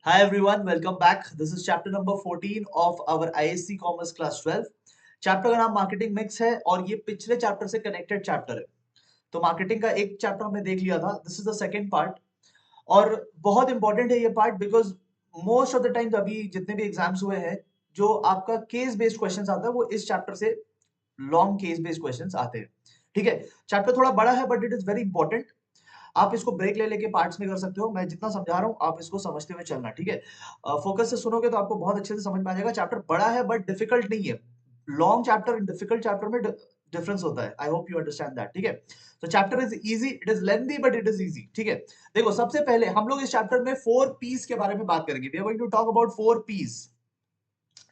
Hi everyone, welcome back. This is chapter number 14 of our ISC Commerce Class 12. Chapter का नाम marketing mix है और ये पिछले चैप्टर से कनेक्टेड चैप्टर है। तो मार्केटिंग का एक चैप्टर हमने देख लिया था, this is the second part और बहुत इंपॉर्टेंट है ये part because most of the time अभी जितने भी एग्जाम्स हुए हैं जो आपका केस बेस्ड क्वेश्चंस आता है वो इस चैप्टर से लॉन्ग केस बेस्ड क्वेश्चंस आते हैं। ठीक है, चैप्टर थोड़ा बड़ा है but it is very important. आप इसको ब्रेक ले लेके पार्ट्स में कर सकते हो। मैं जितना समझा रहा हूँ आप इसको समझते हुए चलना, ठीक है। फोकस से सुनोगे तो आपको बहुत अच्छे से समझ में आ जाएगा। चैप्टर बड़ा है बट डिफिकल्ट नहीं है। Long chapter and difficult chapter में डिफरेंस होता है। I hope you understand that, ठीक है। तो chapter is easy, it is lengthy but it is easy, ठीक है। देखो, सबसे पहले हम लोग इस चैप्टर में 4 पीस के बारे में बात करेंगे। We are going to talk about 4 Ps,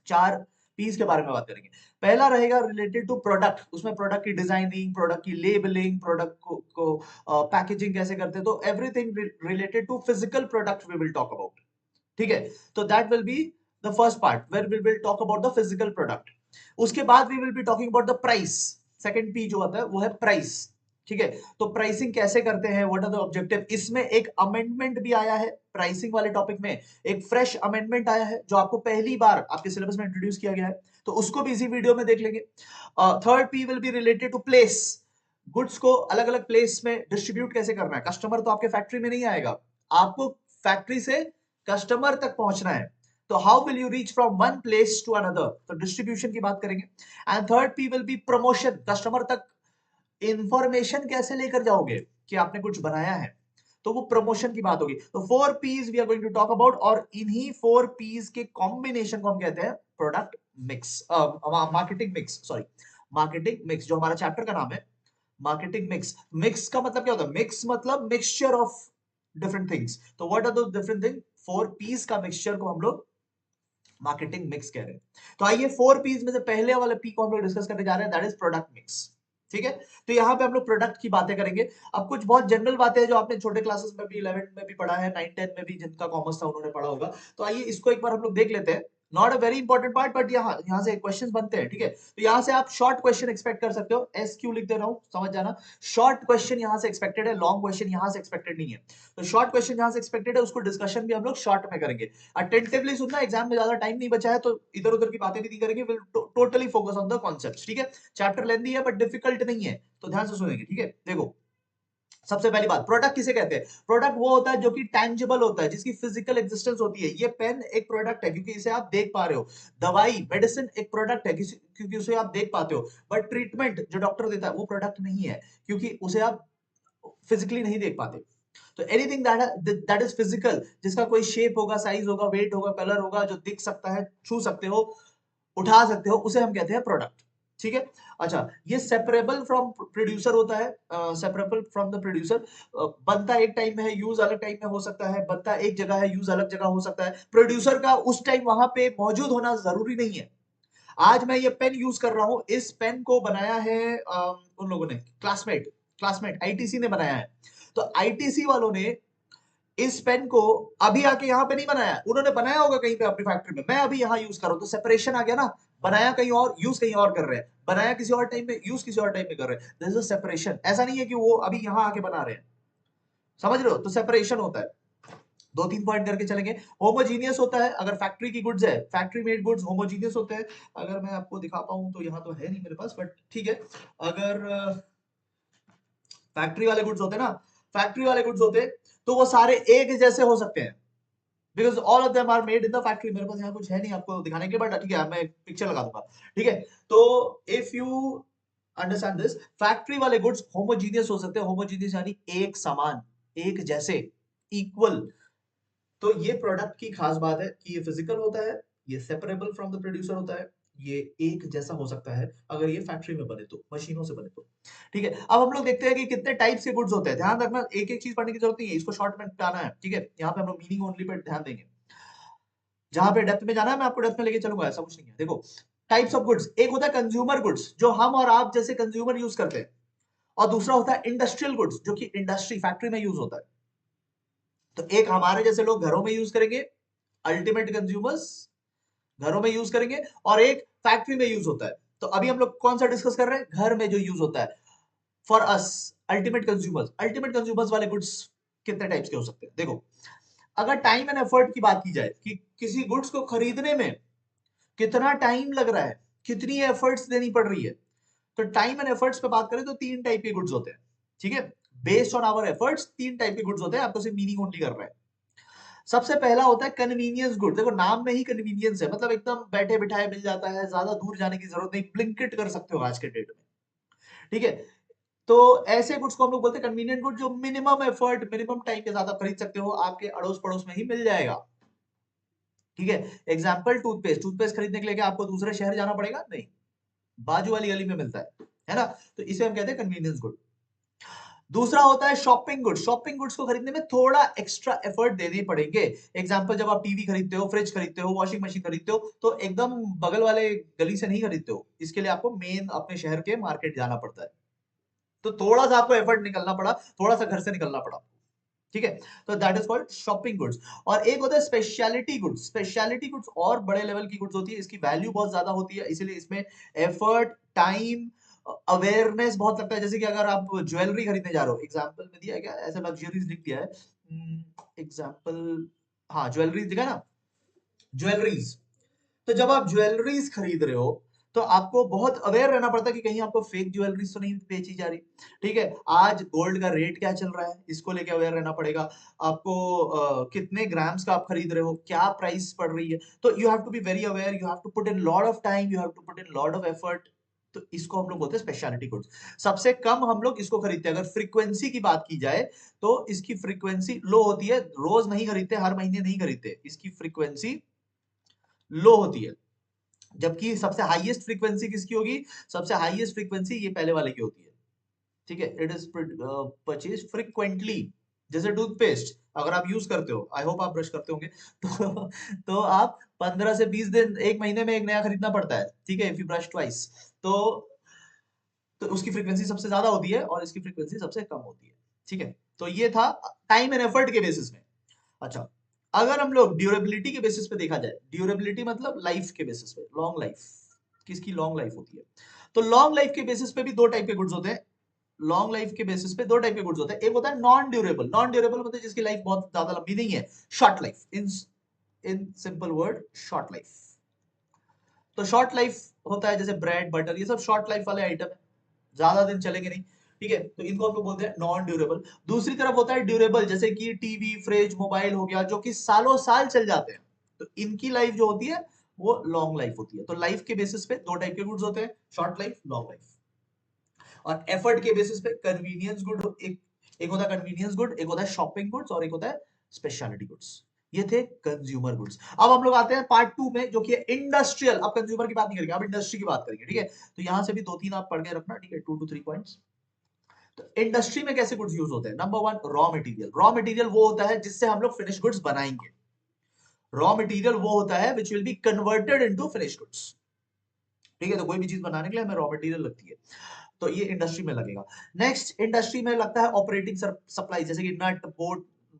4 Ps के बारे में बात करेंगे। पहला रहेगा रिलेटेड टू प्रोडक्ट, उसमें प्रोडक्ट की डिजाइनिंग, प्रोडक्ट की लेबलिंग, प्रोडक्ट को पैकेजिंग कैसे करते हैं, तो everything related to physical product we will talk about, ठीक है। तो that will be the first part where we will talk about the physical product. उसके बाद we will be talking about the price. Second P जो होता है वो है प्राइस, ठीक है। तो प्राइसिंग कैसे करते हैं, व्हाट आर द ऑब्जेक्टिव। इसमें एक अमेंडमेंट भी आया है प्राइसिंग वाले टॉपिक में, एक फ्रेश अमेंडमेंट आया है जो आपको पहली बार आपके सिलेबस में इंट्रोड्यूस किया गया है, तो उसको भी इसी वीडियो में देख लेंगे। Third P will be related to place, goods को अलग अलग प्लेस में डिस्ट्रीब्यूट कैसे करना है। कस्टमर तो आपके फैक्ट्री में नहीं आएगा, आपको फैक्ट्री से कस्टमर तक पहुंचना है, तो how will you reach from one place to another, तो डिस्ट्रीब्यूशन की बात करेंगे। And third P will be promotion, customer तक इंफॉर्मेशन कैसे लेकर जाओगे कि आपने कुछ बनाया है, तो वो प्रमोशन की बात होगी। तो 4 Ps we are going to talk about और इन्हीं 4 पीस के कॉम्बिनेशन को हम कहते हैं product mix, marketing mix, sorry, marketing mix जो हमारा चैप्टर का नाम है। मार्केटिंग मिक्स, मिक्स का मतलब क्या होता है, मिक्स मतलब मिक्सचर ऑफ डिफरेंट थिंग्स। तो व्हाट आर दो डिफरेंट थिंग, 4 पीस का मिक्सचर को हम लोग मार्केटिंग मिक्स कह रहे हैं। तो आइए 4 पीस में से पहले वाले पी को हम लोग डिस्कस करने जा रहे हैं, दैट इज प्रोडक्ट मिक्स, ठीक है। तो यहाँ पे हम लोग प्रोडक्ट की बातें करेंगे। अब कुछ बहुत जनरल बातें हैं जो आपने छोटे क्लासेस में भी, 11th में भी पढ़ा है, 9 10 में भी जिनका कॉमर्स था उन्होंने पढ़ा होगा। तो आइए इसको एक बार हम लोग देख लेते हैं। Not a very important part but यहाँ से क्वेश्चंस बनते हैं, ठीक है। तो यहाँ से आप शॉर्ट क्वेश्चन एक्सपेक्ट कर सकते हो, एस क्यू लिख दे रहा हूँ, समझ जाना। शॉर्ट क्वेश्चन यहाँ से एक्सपेक्टेड है, लॉन्ग क्वेश्चन यहाँ से एक्सपेक्टेड नहीं है। तो शॉर्ट क्वेश्चन यहाँ से एक्सपेक्टेड है, उसको डिस्कशन भी हम लोग शॉर्ट में करेंगे। अटेंटिवली सुनना, एग्जाम में ज्यादा टाइम नहीं बचा है तो इधर उधर की बातें भी नहीं करेंगे, will totally focus on the concepts, ठीक है। चैप्टर लेंथी है बट डिफिकल्ट नहीं है, तो ध्यान से सुनेंगे, ठीक है। देखो, सबसे पहली बात, प्रोडक्ट किसे कहते हैं। प्रोडक्ट वो होता है जो कि टैंजिबल होता है, जिसकी फिजिकल एग्जिस्टेंस होती है। ये पेन एक प्रोडक्ट है क्योंकि इसे आप देख पा रहे हो। दवाई, मेडिसिन एक प्रोडक्ट है क्योंकि उसे आप देख पाते हो। बट ट्रीटमेंट जो डॉक्टर देता है वो प्रोडक्ट नहीं है क्योंकि उसे आप फिजिकली नहीं देख पाते। तो एनीथिंग दैट इज फिजिकल, जिसका कोई शेप होगा, साइज होगा, वेट होगा, कलर होगा, जो दिख सकता है, छू सकते हो, उठा सकते हो, उसे हम कहते हैं प्रोडक्ट, ठीक है। अच्छा, ये सेपरेबल फ्रॉम प्रोड्यूसर होता है, सेपरेबल फ्रॉम द प्रोड्यूसर। बनता एक टाइम में है, यूज अलग टाइम में हो सकता है। बनता एक जगह है, यूज अलग जगह हो सकता है। प्रोड्यूसर का उस टाइम वहां पे मौजूद होना जरूरी नहीं है। आज मैं ये पेन यूज कर रहा हूं, इस पेन को बनाया है उन लोगों ने, क्लासमेट, क्लासमेट आईटीसी ने बनाया है। तो आईटीसी वालों ने इस पेन को अभी आके यहाँ पे नहीं बनाया, उन्होंने बनाया होगा कहीं पे अपनी फैक्ट्री में, मैं अभी यहाँ यूज कर रहा हूँ, तो सेपरेशन आ गया ना। बनाया कहीं और, यूज कहीं और कर रहे हैं, बनाया किसी और टाइम में, यूज किसी और टाइम में कर रहे हैं, दिस इज सेपरेशन। ऐसा नहीं है कि वो अभी यहाँ आके बना रहे हैं, समझ रहे हो, तो सेपरेशन होता है। 2 3 पॉइंट करके चलेंगे। होमोजीनियस होता है, अगर फैक्ट्री की गुड्स है, फैक्ट्री मेड गुड्स होमोजीनियस होते हैं। अगर मैं आपको दिखा पाऊं तो यहाँ तो है नहीं मेरे पास, बट ठीक है। अगर फैक्ट्री वाले गुड्स होते हैं ना, फैक्ट्री वाले गुड्स होते हैं तो वो सारे एक जैसे हो सकते हैं because all of them are made in the factory. मेरे पास यहाँ कुछ है नहीं आपको दिखाने के लिए, बट ठीक है मैं पिक्चर लगा दूंगा, ठीक है। तो if you understand this, factory वाले गुड्स होमोजीनियस हो सकते हैं, होमोजीनियस यानी एक समान, एक जैसे, इक्वल। तो ये प्रोडक्ट की खास बात है कि ये फिजिकल होता है, ये सेपरेबल फ्रॉम द प्रोड्यूसर होता है, ये एक जैसा हो सकता है अगर ये फैक्ट्री में बने तो, मशीनों से बने तो, ठीक है। अब हम लोग देखते हैं कि कितने टाइप्स के गुड्स होते हैं। ध्यान रखना, एक एक चीज पढ़ने की जरूरत नहीं है, इसको शॉर्ट में बताना है, ठीक है। यहाँ पे हम लोग मीनिंग ओनली पे ध्यान देंगे, जहां पे डेप्थ में जाना है मैं आपको डेप्थ में लेके चलूंगा, ऐसा कुछ नहीं है। देखो, टाइप्स ऑफ गुड्स, एक होता है कंज्यूमर गुड्स जो हम और आप जैसे कंज्यूमर यूज करते हैं, और दूसरा होता है इंडस्ट्रियल गुड्स जो कि इंडस्ट्री, फैक्ट्री में यूज होता है। तो एक हमारे जैसे लोग घरों में यूज करेंगे, अल्टीमेट कंज्यूमर्स घरों में यूज करेंगे, और एक फैक्ट्री में यूज होता है। तो अभी हम लोग कौन सा डिस्कस कर रहे हैं, घर में जो यूज होता है for us, ultimate consumers. Ultimate consumers वाले गुड्स कितने टाइप्स के हो सकते हैं, देखो। अगर टाइम एंड एफर्ट की बात की जाए कि किसी गुड्स को खरीदने में कितना टाइम लग रहा है, कितनी एफर्ट्स देनी पड़ रही है, तो टाइम एंड एफर्ट्स पे बात करें तो तीन टाइप के गुड्स होते हैं, ठीक है। बेस्ड ऑन आवर एफर्ट्स तीन टाइप के गुड्स होते हैं, आपको सिर्फ मीनिंग ओनली कर रहा है। सबसे पहला होता है कन्वीनियंस गुड। देखो नाम में ही कन्वीनियंस है, मतलब एकदम बैठे बिठाए मिल जाता है, ज्यादा दूर जाने की जरूरत नहीं, ब्लिंकिट कर सकते हो आज के डेट में, ठीक है। तो ऐसे गुड्स को हम लोग बोलते हैं कन्वीनियंट गुड, जो मिनिमम एफर्ट मिनिमम टाइम के साथ आप खरीद सकते हो, आपके अड़ोस पड़ोस में ही मिल जाएगा, ठीक है। एग्जाम्पल टूथपेस्ट, टूथपेस्ट खरीदने के लिए क्या आपको दूसरे शहर जाना पड़ेगा? नहीं, बाजू वाली गली में मिलता है ना। तो इसे हम कहते हैं कन्वीनियंस गुड। दूसरा होता है शॉपिंग गुड्स। शॉपिंग गुड्स को खरीदने में थोड़ा एक्स्ट्रा एफर्ट देने पड़ेंगे। एग्जांपल, जब आप टीवी खरीदते हो, फ्रिज खरीदते हो, वॉशिंग मशीन खरीदते हो, तो एकदम बगल वाले गली से नहीं खरीदते हो, इसके लिए आपको मेन अपने शहर के मार्केट जाना पड़ता है। तो थोड़ा सा आपको एफर्ट निकलना पड़ा, थोड़ा सा घर से निकलना पड़ा, ठीक है। तो that is called shopping goods. और एक होता है स्पेशलिटी गुड्स। स्पेशलिटी गुड्स और बड़े लेवल की गुड्स होती है, इसकी वैल्यू बहुत ज्यादा होती है, इसीलिए इसमें एफर्ट, टाइम, अवेयरनेस बहुत लगता है। जैसे कि अगर आप ज्वेलरी खरीदने जा रहे हो, एग्जांपल में दिया है क्या, ऐसा लग्जरीज लिख दिया है एग्जांपल, हाँ ज्वेलरीज दिखा ना, ज्वेलरीज। तो जब आप ज्वेलरीज खरीद रहे हो तो आपको बहुत अवेयर रहना पड़ता है कि कहीं आपको फेक ज्वेलरीज तो नहीं बेची जा रही, ठीक है। आज गोल्ड का रेट क्या चल रहा है, इसको लेके अवेयर रहना पड़ेगा आपको। कितने ग्राम्स का आप खरीद रहे हो, क्या प्राइस पड़ रही है, तो you have to be very aware, you have to put in lot of time, you have to put in lot of effort. तो इसको हम लोग बोलते हैं स्पेशलिटी गुड्स। सबसे कम हम लोग इसको खरीदते हैं। अगर फ्रीक्वेंसी की बात की जाए तो इसकी फ्रीक्वेंसी लो होती है, रोज नहीं खरीदते, हर महीने नहीं खरीदते, इसकी फ्रीक्वेंसी लो होती है। जबकि सबसे हाईएस्ट फ्रीक्वेंसी किसकी होगी? सबसे हाईएस्ट फ्रीक्वेंसी ये पहले वाले की होती है, ठीक है। It is purchase frequently. जैसे टूथपेस्ट अगर आप यूज करते हो, आई होप आप ब्रश करते होंगे तो आप 15 से 20 दिन, एक महीने में एक नया खरीदना पड़ता है, ठीक है, इफ यू ब्रश ट्वाइस। तो तो उसकी फ्रीक्वेंसी सबसे ज्यादा होती है और इसकी फ्रीक्वेंसी सबसे कम होती है, ठीक है। तो ये था टाइम एंड एफर्ट के बेसिस में। अच्छा, अगर हम लोग ड्यूरेबिलिटी के बेसिस पे देखा जाए, ड्यूरेबिलिटी मतलब लाइफ के बेसिस पे, लॉन्ग लाइफ, किसकी लॉन्ग लाइफ होती है, तो लॉन्ग लाइफ के बेसिस पे भी दो टाइप के गुड्स होते हैं। लॉन्ग लाइफ के बेसिस पे दो टाइप के गुड्स होते हैं। एक होता है नॉन ड्यूरेबल। नॉन ड्यूरेबल मतलब जिसकी लाइफ बहुत ज्यादा लंबी नहीं है, short life, in simple word, short life. तो शॉर्ट लाइफ होता है जैसे ब्रेड बटर, ये सब शॉर्ट लाइफ वाले आइटम है, ज्यादा दिन चलेंगे नहीं, ठीक है। तो इनको हम लोग बोलते हैं नॉन ड्यूरेबल। दूसरी तरफ होता है ड्यूरेबल, जैसे कि टीवी, फ्रिज, मोबाइल हो गया, जो कि सालों साल चल जाते हैं। तो इनकी लाइफ जो होती है वो लॉन्ग लाइफ होती है। तो लाइफ के बेसिस पे दो टाइप के गुड्स होते हैं, शॉर्ट लाइफ, लॉन्ग लाइफ। और एफर्ट के बेसिस पे कन्वीनियंस गुड, एक एक होता है कन्वीनियंस गुड, एक होता है शॉपिंग गुड्स, और एक होता है स्पेशलिटी गुड्स। ये थे कंज्यूमर गुड्स। अब हम लोग आते हैं पार्ट टू में, जो कि है इंडस्ट्रियल। अब कंज्यूमर की बात नहीं करेंगे, अब इंडस्ट्री की बात करेंगे, ठीक है। तो यहां से भी दो तीन आप पढ़ के रखना, ठीक है, 2 to 3 पॉइंट्स। तो इंडस्ट्री में कैसे गुड्स यूज होते हैं? Number one, raw material. Raw material वो होता है जिससे हम लोग फिनिश गुड्स बनाएंगे। रॉ मटेरियल वो होता है which will be converted into finish goods, ठीक है। तो कोई भी चीज बनाने के लिए हमें रॉ मटेरियल लगती है, तो ये इंडस्ट्री में लगेगा। नेक्स्ट, इंडस्ट्री में लगता है ऑपरेटिंग सप्लाई, जैसे कि nut,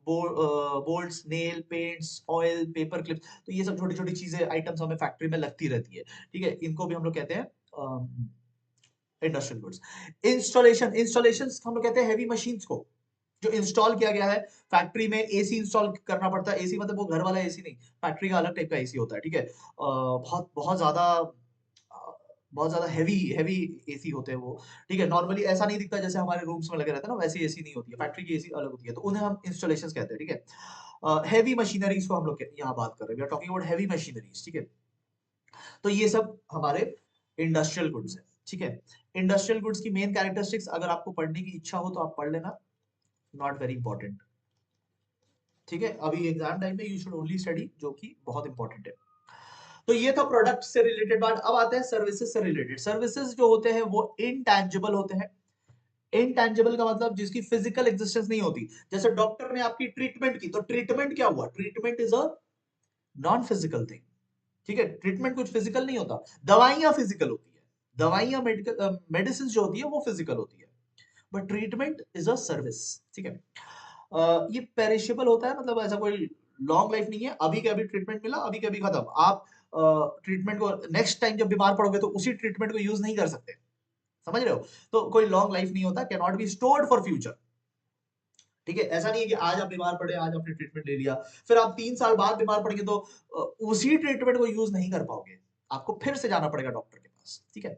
bolts, nail paints, oil, paper clips. तो ये सब छोटी छोटी चीजें, आइटम्स हमें फैक्ट्री में लगती रहती है, ठीक है। इनको भी हम लोग कहते हैं इंडस्ट्रियल गुड्स। इंस्टॉलेशन, इंस्टॉलेशन हम लोग कहते हैं हैवी मशीन्स को, जो इंस्टॉल किया गया है। फैक्ट्री में एसी इंस्टॉल करना पड़ता है। एसी मतलब वो घर वाला एसी नहीं, फैक्ट्री का अलग टाइप का एसी होता है, ठीक है। बहुत बहुत ज्यादा बहुत ज्यादा हैवी हैवी एसी होते हैं वो, ठीक है। नॉर्मली ऐसा नहीं दिखता जैसे हमारे रूम्स में लगे रहते हैं ना, वैसी एसी नहीं होती है, फैक्ट्री की एसी अलग होती है, तो उन्हें हम इंस्टॉलेशंस कहते हैं, ठीक है। हैवी मशीनरीज को हम लोग यहाँ बात कर रहे हैं, we are talking about heavy machineries, ठीक है। तो ये सब हमारे इंडस्ट्रियल गुड्स है, ठीक है। इंडस्ट्रियल गुड्स की मेन कैरेक्टरिस्टिक्स अगर आपको पढ़ने की इच्छा हो तो आप पढ़ लेना, नॉट वेरी इंपॉर्टेंट, ठीक है। अभी एग्जाम टाइम में यू शुड ओनली स्टडी जो कि बहुत इंपॉर्टेंट है। तो ये था प्रोडक्ट से रिलेटेड बात। अब आते हैं सर्विसेज से रिलेटेड। सर्विसेज जो होते हैं वो इनटैंजिबल होते हैं। इनटैंजिबल का मतलब जिसकी फिजिकल एग्जिस्टेंस नहीं होती। जैसे डॉक्टर ने आपकी ट्रीटमेंट की, तो ट्रीटमेंट क्या हुआ? Treatment is a non physical thing, ठीक है। ट्रीटमेंट कुछ फिजिकल नहीं होता। दवाइयां फिजिकल होती है, दवाइयां, मेडिकल मेडिसिन जो होती है वो फिजिकल होती है, but treatment is a service, ठीक है। ये पेरिशेबल होता है, मतलब ऐसा कोई लॉन्ग लाइफ नहीं है, अभी के अभी ट्रीटमेंट मिला, अभी के अभी खत्म। आप ट्रीटमेंट को नेक्स्ट टाइम जब बीमार पड़ोगे तो उसी ट्रीटमेंट को यूज नहीं कर सकते, समझ रहे हो। तो कोई लॉन्ग लाइफ नहीं होता, can not be stored for future. ठीक है, ऐसा नहीं है कि आज आप बीमार पड़े, आज आपने ट्रीटमेंट ले लिया, फिर आप 3 साल बाद बीमार पड़ेंगे तो उसी ट्रीटमेंट को यूज नहीं कर पाओगे, आपको फिर से जाना पड़ेगा डॉक्टर के पास। ठीक है,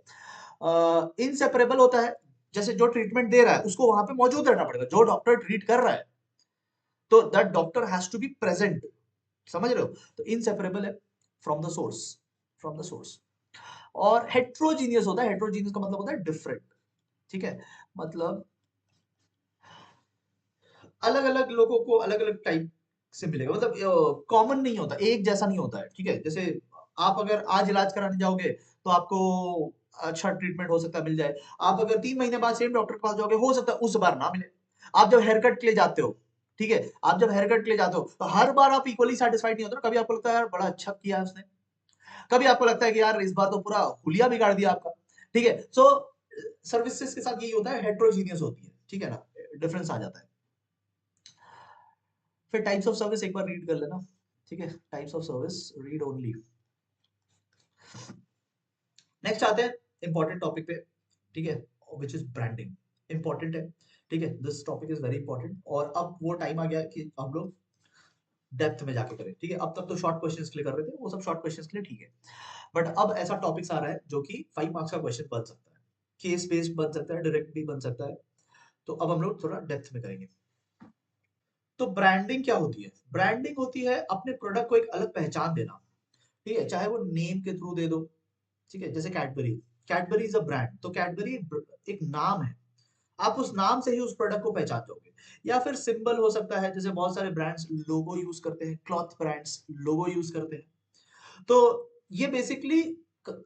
इनसेपरेबल होता है, जैसे जो ट्रीटमेंट दे रहा है उसको वहां पे मौजूद रहना पड़ेगा, जो डॉक्टर ट्रीट कर रहा है तो that doctor has to be present. समझ रहे हो? तो इनसेपरेबल है from the source, from the source. और हेट्रोजीनियस होता है, हेट्रोजीनियस का मतलब होता है डिफरेंट। ठीक है, मतलब अलग अलग लोगों को अलग अलग टाइप से मिलेगा, मतलब कॉमन नहीं होता, एक जैसा नहीं होता है। ठीक है, जैसे आप अगर आज इलाज कराने जाओगे तो आपको अच्छा ट्रीटमेंट हो सकता है मिल जाए, आप अगर 3 महीने बाद सेम डॉक्टर के पास जाओगे हो सकता है उस बार ना मिले। आप जब हेयर कट के लिए जाते हो, ठीक है, आप जब हेयर कट के लिए जाते हो तो हर बार आप इक्वली सेटिस्फाइड नहीं होते ना, कभी आपको लगता है यार बड़ा अच्छा किया है उसने, कभी आपको लगता है कि यार इस बार तो पूरा हुलिया बिगाड़ दिया आपका। ठीक है, सो सर्विसेज के साथ यही होता है, हेट्रोजीनियस होती है। ठीक है ना, डिफरेंस आ जाता है। फिर टाइप्स ऑफ सर्विस एक बार रीड कर लेना। ठीक है, types of service read only. Next आते हैं इंपॉर्टेंट टॉपिक पे। ठीक है, विच इज ब्रांडिंग। इंपॉर्टेंट है, ठीक है, this topic is very important, और अब वो टाइम आ गया कि हम लोग डेप्थ में जाके करें। ठीक है, अब तक तो शॉर्ट क्वेश्चंस के लिए कर रहे थे, वो सब शॉर्ट क्वेश्चंस के लिए ठीक है, बट अब ऐसा टॉपिक्स आ रहा है जो कि 5 मार्क्स का क्वेश्चन बन सकता है, केस बेस्ड बन सकता है, डायरेक्ट भी बन सकता है, तो अब हम लोग थोड़ा डेप्थ में करेंगे। तो ब्रांडिंग क्या होती है? ब्रांडिंग होती है अपने प्रोडक्ट को एक अलग पहचान देना। ठीक है, चाहे वो नेम के थ्रू दे दो। ठीक है, जैसे Cadbury, Cadbury is a brand, तो कैडबरी एक नाम है, आप उस नाम से ही उस प्रोडक्ट को पहचान जाओगे। या फिर सिंबल हो सकता है, जैसे बहुत सारे ब्रांड्स लोगो यूज करते हैं, क्लॉथ ब्रांड्स लोगो यूज करते हैं, तो ये बेसिकली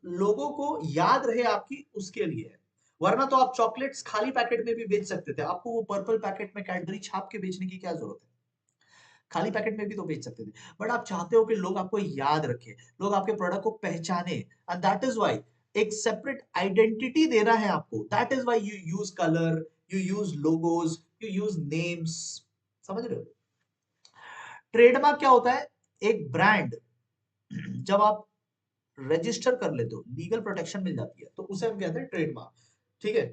लोगों को याद रहे आपकी, उसके लिए है। वरना तो आप चॉकलेट्स खाली पैकेट में भी बेच सकते थे, आपको वो पर्पल पैकेट में कैडबरी छाप के बेचने की क्या जरूरत है? खाली पैकेट में भी तो बेच सकते थे, बट आप चाहते हो कि लोग आपको याद रखें, लोग आपके प्रोडक्ट को पहचाने, एंड दैट इज व्हाई एक सेपरेट आइडेंटिटी देना है आपको, that is why you use colour, you use logos, you use names. समझ रहे हो? ट्रेडमार्क क्या होता है? एक ब्रांड जब आप रजिस्टर कर लेते हो, लीगल प्रोटेक्शन मिल जाती है, तो उसे हम कहते हैं ट्रेडमार्क। ठीक है,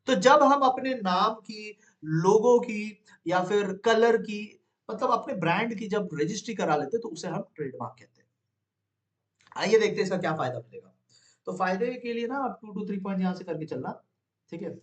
तो जब हम अपने नाम की, लोगो की, या फिर कलर की, मतलब अपने ब्रांड की जब रजिस्ट्री करा लेते हैं तो उसे हम ट्रेडमार्क कहते हैं। आइए देखते हैं इसका क्या फायदा मिलेगा। तो फायदे के लिए ना आप 2 to 3 पॉइंट यहां से करके चलना। ठीक है,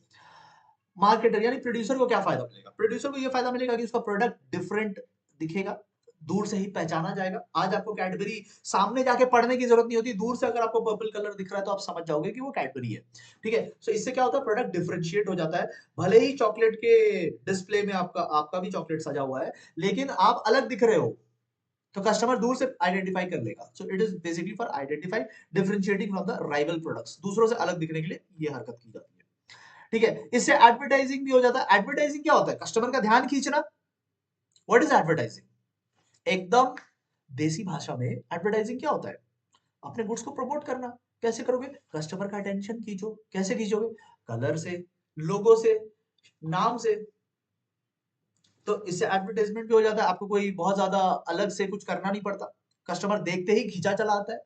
मार्केटर यानी प्रोड्यूसर को क्या फायदा मिलेगा? प्रोड्यूसर को यह फायदा मिलेगा कि उसका प्रोडक्ट डिफरेंट दिखेगा, दूर से ही पहचाना जाएगा। आज आपको कैडबरी सामने जाके पढ़ने की जरूरत नहीं होती, दूर से अगर आपको पर्पल कलर दिख रहा है तो आप समझ जाओगे कि वो कैडबरी है। ठीक है, सो इससे क्या होता है? प्रोडक्ट डिफरेंशिएट हो जाता है। भले ही चॉकलेट के डिस्प्ले में आपका आपका भी चॉकलेट सजा हुआ है, लेकिन आप अलग दिख रहे हो, तो कस्टमर दूर से आइडेंटिफाई कर लेगा। So it is basically for identify differentiating from the rival products, दूसरों से अलग दिखने के लिए ये हरकत की जाती है। ठीक है, इससे एडवर्टाइजिंग भी हो जाता है। एडवर्टाइजिंग क्या होता है? कस्टमर का ध्यान खींचना। What is advertising? एकदम देसी भाषा में एडवर्टाइजिंग क्या होता है? अपने गुड्स को प्रमोट करना। कैसे करोगे? कस्टमर का अटेंशन खींचो। कैसे खींचोगे? कलर से, लोगो से, नाम से। तो इससे एडवर्टाइजमेंट भी हो जाता है, आपको कोई बहुत ज्यादा अलग से कुछ करना नहीं पड़ता, कस्टमर देखते ही खींचा चला आता है।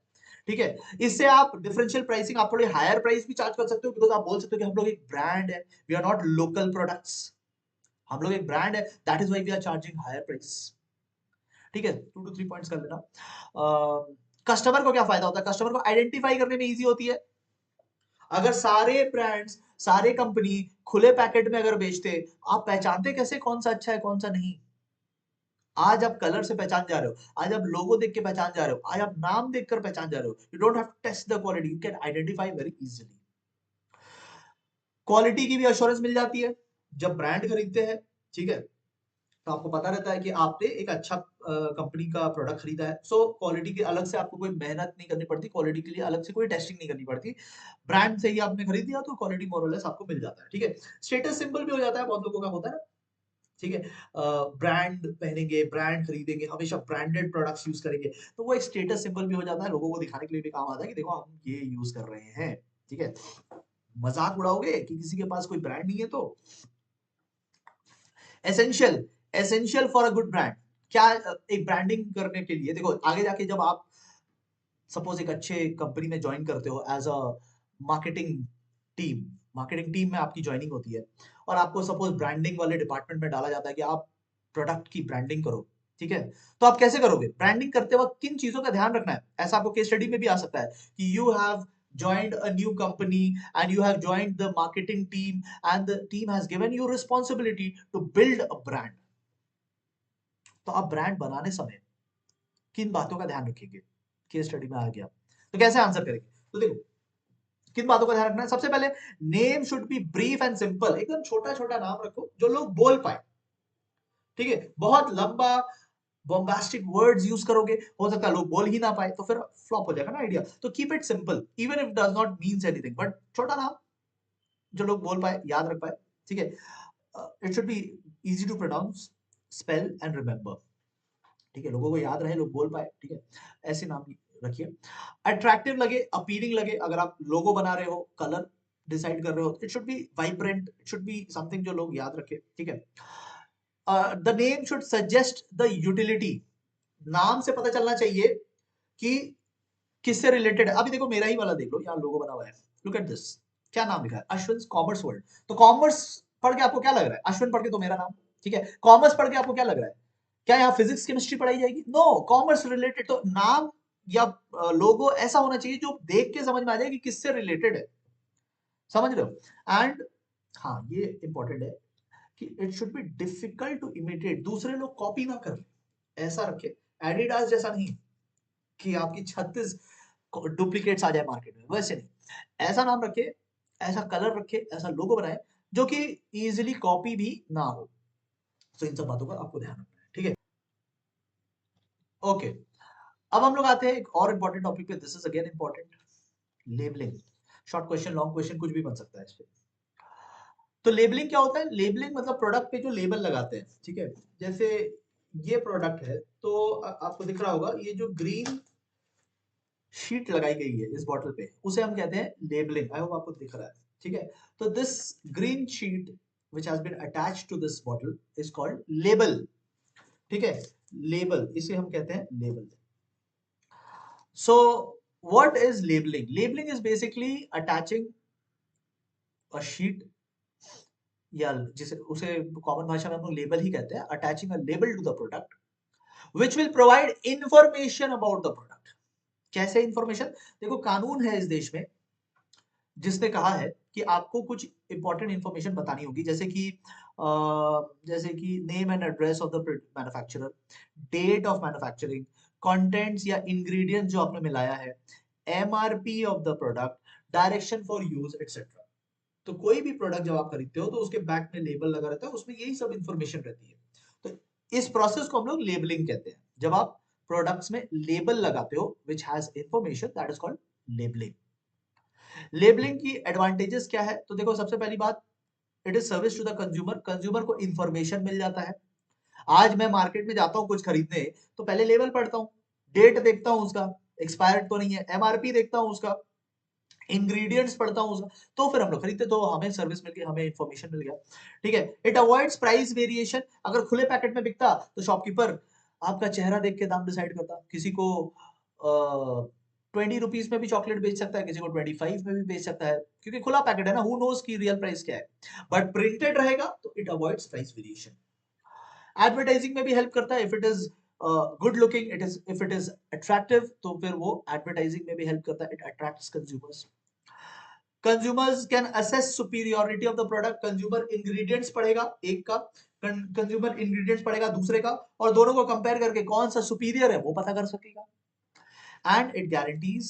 ठीक है, इससे आप डिफरेंशियल प्राइसिंग, आप थोड़ी हायर प्राइस भी चार्ज कर सकते हो, बिकॉज आप बोल सकते हो कि हम लोग एक ब्रांड है, we are not local products, हम लोग एक ब्रांड है, that is why we are charging higher price. ठीक है, 2 to 3 पॉइंट्स कर लेना। कस्टमर को क्या फायदा होता है? कस्टमर को आइडेंटिफाई करने में इजी होती है। अगर सारे ब्रांड्स, सारे कंपनी खुले पैकेट में अगर बेचते, आप पहचानते कैसे कौन सा अच्छा है कौन सा नहीं? आज आप कलर से पहचान जा रहे हो, आज आप लोगो देख के पहचान जा रहे हो, आज आप नाम देखकर पहचान जा रहे हो। You don't have to test the quality, you can identify very easily. Quality की भी अश्योरेंस मिल जाती है जब ब्रांड खरीदते हैं। ठीक है, तो आपको पता रहता है कि आपने एक अच्छा कंपनी का प्रोडक्ट खरीदा है, सो क्वालिटी की अलग से आपको कोई मेहनत नहीं करनी पड़ती, क्वालिटी के लिए अलग से कोई टेस्टिंग नहीं करनी पड़ती। ब्रांड से ही आपने खरीद दिया तो क्वालिटी मोर और लेस आपको मिल जाता है। ठीक है, स्टेटस सिंबल भी हो जाता है, बहुत लोगों का होता है ना। ठीक है, ब्रांड पहनेंगे, ब्रांड खरीदेंगे, हमेशा ब्रांडेड प्रोडक्ट्स यूज करेंगे, तो वो एक स्टेटस सिंबल भी हो जाता है, लोगों को दिखाने के लिए भी काम आता है कि देखो हम ये यूज कर रहे हैं। ठीक है, मजाक उड़ाओगे कि किसी के पास कोई ब्रांड नहीं है तो। Essential, essential for a good brand क्या? एक ब्रांडिंग करने के लिए देखो, आगे जाके जब आप सपोज एक अच्छे कंपनी में ज्वाइन करते हो as a marketing team, marketing team में आपकी ज्वाइनिंग होती है और आपको सपोज ब्रांडिंग वाले डिपार्टमेंट में डाला जाता है कि आप प्रोडक्ट की ब्रांडिंग करो, ठीक है? तो आप कैसे करोगे? ब्रांडिंग करते वक्त किन चीजों का ध्यान रखना है? ऐसा आपको केस स्टडी में भी आ सकता है कि you have joined a new company and you have joined the marketing team and the team has given you responsibility to build a brand. तो आप ब्रांड बनाने समय किन बातों का ध्यान रखेंगे? केस स्टडी में आ गया तो कैसे आंसर करेंगे? तो देखो किन बातों का ध्यान रखना है। सबसे पहले name should be brief and simple, एकदम छोटा छोटा नाम रखो जो लोग बोल पाए, ठीक है? बहुत लंबा बॉम्बास्टिक वर्ड्स यूज करोगे, हो सकता है लोग बोल ही ना पाए, तो फिर फ्लॉप हो जाएगा ना आइडिया। तो keep it simple even if does not means anything, but छोटा नाम जो लोग बोल पाए, याद रख पाए, ठीक है? It should be easy to pronounce, spell and remember, ठीक है? लोगों को याद रहे, लोग बोल पाए, ठीक है? ऐसे नाम रखिए। अट्रैक्टिव लगे, अपीलिंग लगे। अगर आप लोगो बना रहे हो, कलर डिसाइड कर रहे हो, it should B vibrant, it should be something जो लोग याद रखे, ठीक है? The name should suggest the utility, नाम से पता चलना चाहिए कि किससे रिलेटेड है। अभी देखो मेरा ही वाला देख लो, यहाँ लोगो बना हुआ है, लुक एट दिस, क्या नाम लिखा है? Ashwin commerce world. तो कॉमर्स पढ़ के आपको क्या लग रहा है? अश्विन पढ़ के तो मेरा नाम, ठीक है? कॉमर्स पढ़ के आपको क्या लग रहा है? क्या यहाँ फिजिक्स केमिस्ट्री पढ़ाई जाएगी? No, commerce related. तो नाम या लोगो ऐसा होना चाहिए जो देख के समझ में आ जाए कि किससे रिलेटेड है, समझ रहे हो? एंड हाँ, ये इंपॉर्टेंट है कि it should be difficult to imitate, दूसरे लोग कॉपी ना कर ले, ऐसा रखे। एडिडास जैसा नहीं कि आपकी 36 डुप्लीकेट्स आ जाए मार्केट में, वैसे नहीं। ऐसा नाम रखे, ऐसा कलर रखे, ऐसा लोगो बनाए जो कि इजीली कॉपी भी ना हो। तो इन सब बातों का आपको ध्यान रखना है, ठीक है? ओके, अब हम लोग आते हैं एक और इंपॉर्टेंट टॉपिक पे। This is again important, labelling. Short question, long question, कुछ भी बन सकता है इस पे। तो लेबलिंग क्या होता है? लेबलिंग मतलब प्रोडक्ट पे जो लेबल लगाते हैं, ठीक है? जैसे ये प्रोडक्ट है तो आपको दिख रहा होगा ये जो ग्रीन शीट लगाई गई है इस बॉटल पे, उसे हम कहते हैं लेबलिंग। आई होप आपको दिख रहा है, ठीक है? तो this green sheet which has been attached to this bottle is called label, ठीक है? लेबल, इसे हम कहते हैं label. so what is labeling? Labeling is basically attaching a sheet, या जिसे उसे कॉमन भाषा में हम लोग लेबल ही कहते हैं, attaching a label to the product which will provide information about the product। कैसे इंफॉर्मेशन? देखो कानून है इस देश में जिसने कहा है कि आपको कुछ इंपॉर्टेंट इंफॉर्मेशन बतानी होगी, जैसे कि name and address of the manufacturer, date of manufacturing, contents या इंग्रेडिएंट्स जो आपने मिलाया है, MRP of the product, direction for use etcetera. तो कोई भी प्रोडक्ट जब आप खरीदते हो तो उसके बैक में लेबल लगा रहता है, उसमें यही सब इंफॉर्मेशन रहती है। तो इस प्रोसेस को हम लोग लेबलिंग कहते हैं। जब आप प्रोडक्ट्स में लेबल लगाते हो which has information, that is called labelling. Labelling की एडवांटेजेस क्या है? तो देखो सबसे पहली बात, it is service to the consumer. Consumer को इंफॉर्मेशन मिल जाता है। आज मैं मार्केट में जाता हूं कुछ खरीदने, तो पहले लेबल पढ़ता हूं, डेट देखता हूं उसका, एक्सपायर्ड तो नहीं है, एमआरपी देखता हूं उसका, इंग्रेडिएंट्स पढ़ता हूं उसका, तो फिर हम लोग खरीदते। तो हमें सर्विस मिल गई, हमें इंफॉर्मेशन मिल गया, ठीक है? It avoids price variation. अगर खुले पैकेट में बिकता तो शॉपकीपर आपका चेहरा देख के दाम डिसाइड करता। किसी को 20 रुपीज में भी चॉकलेट बेच सकता है, किसी को 25 में भी बेच सकता है, क्योंकि खुला पैकेट है ना, हु नोज की रियल प्राइस क्या है। बट प्रिंटेड रहेगा तो it avoids price variation. Advertising में भी हेल्प करता है। If it is good looking, if it is attractive, तो फिर वो एडवर्टाइजिंग में भी हेल्प करता है। It attracts consumers. Consumers can assess superiority of the product. Consumer ingredients पढ़ेगा एक का, कंज्यूमर इंग्रेडिएंट्स पढ़ेगा दूसरे का, और दोनों को कंपेयर करके कौन सा सुपीरियर है वो पता कर सकेगा। And it guarantees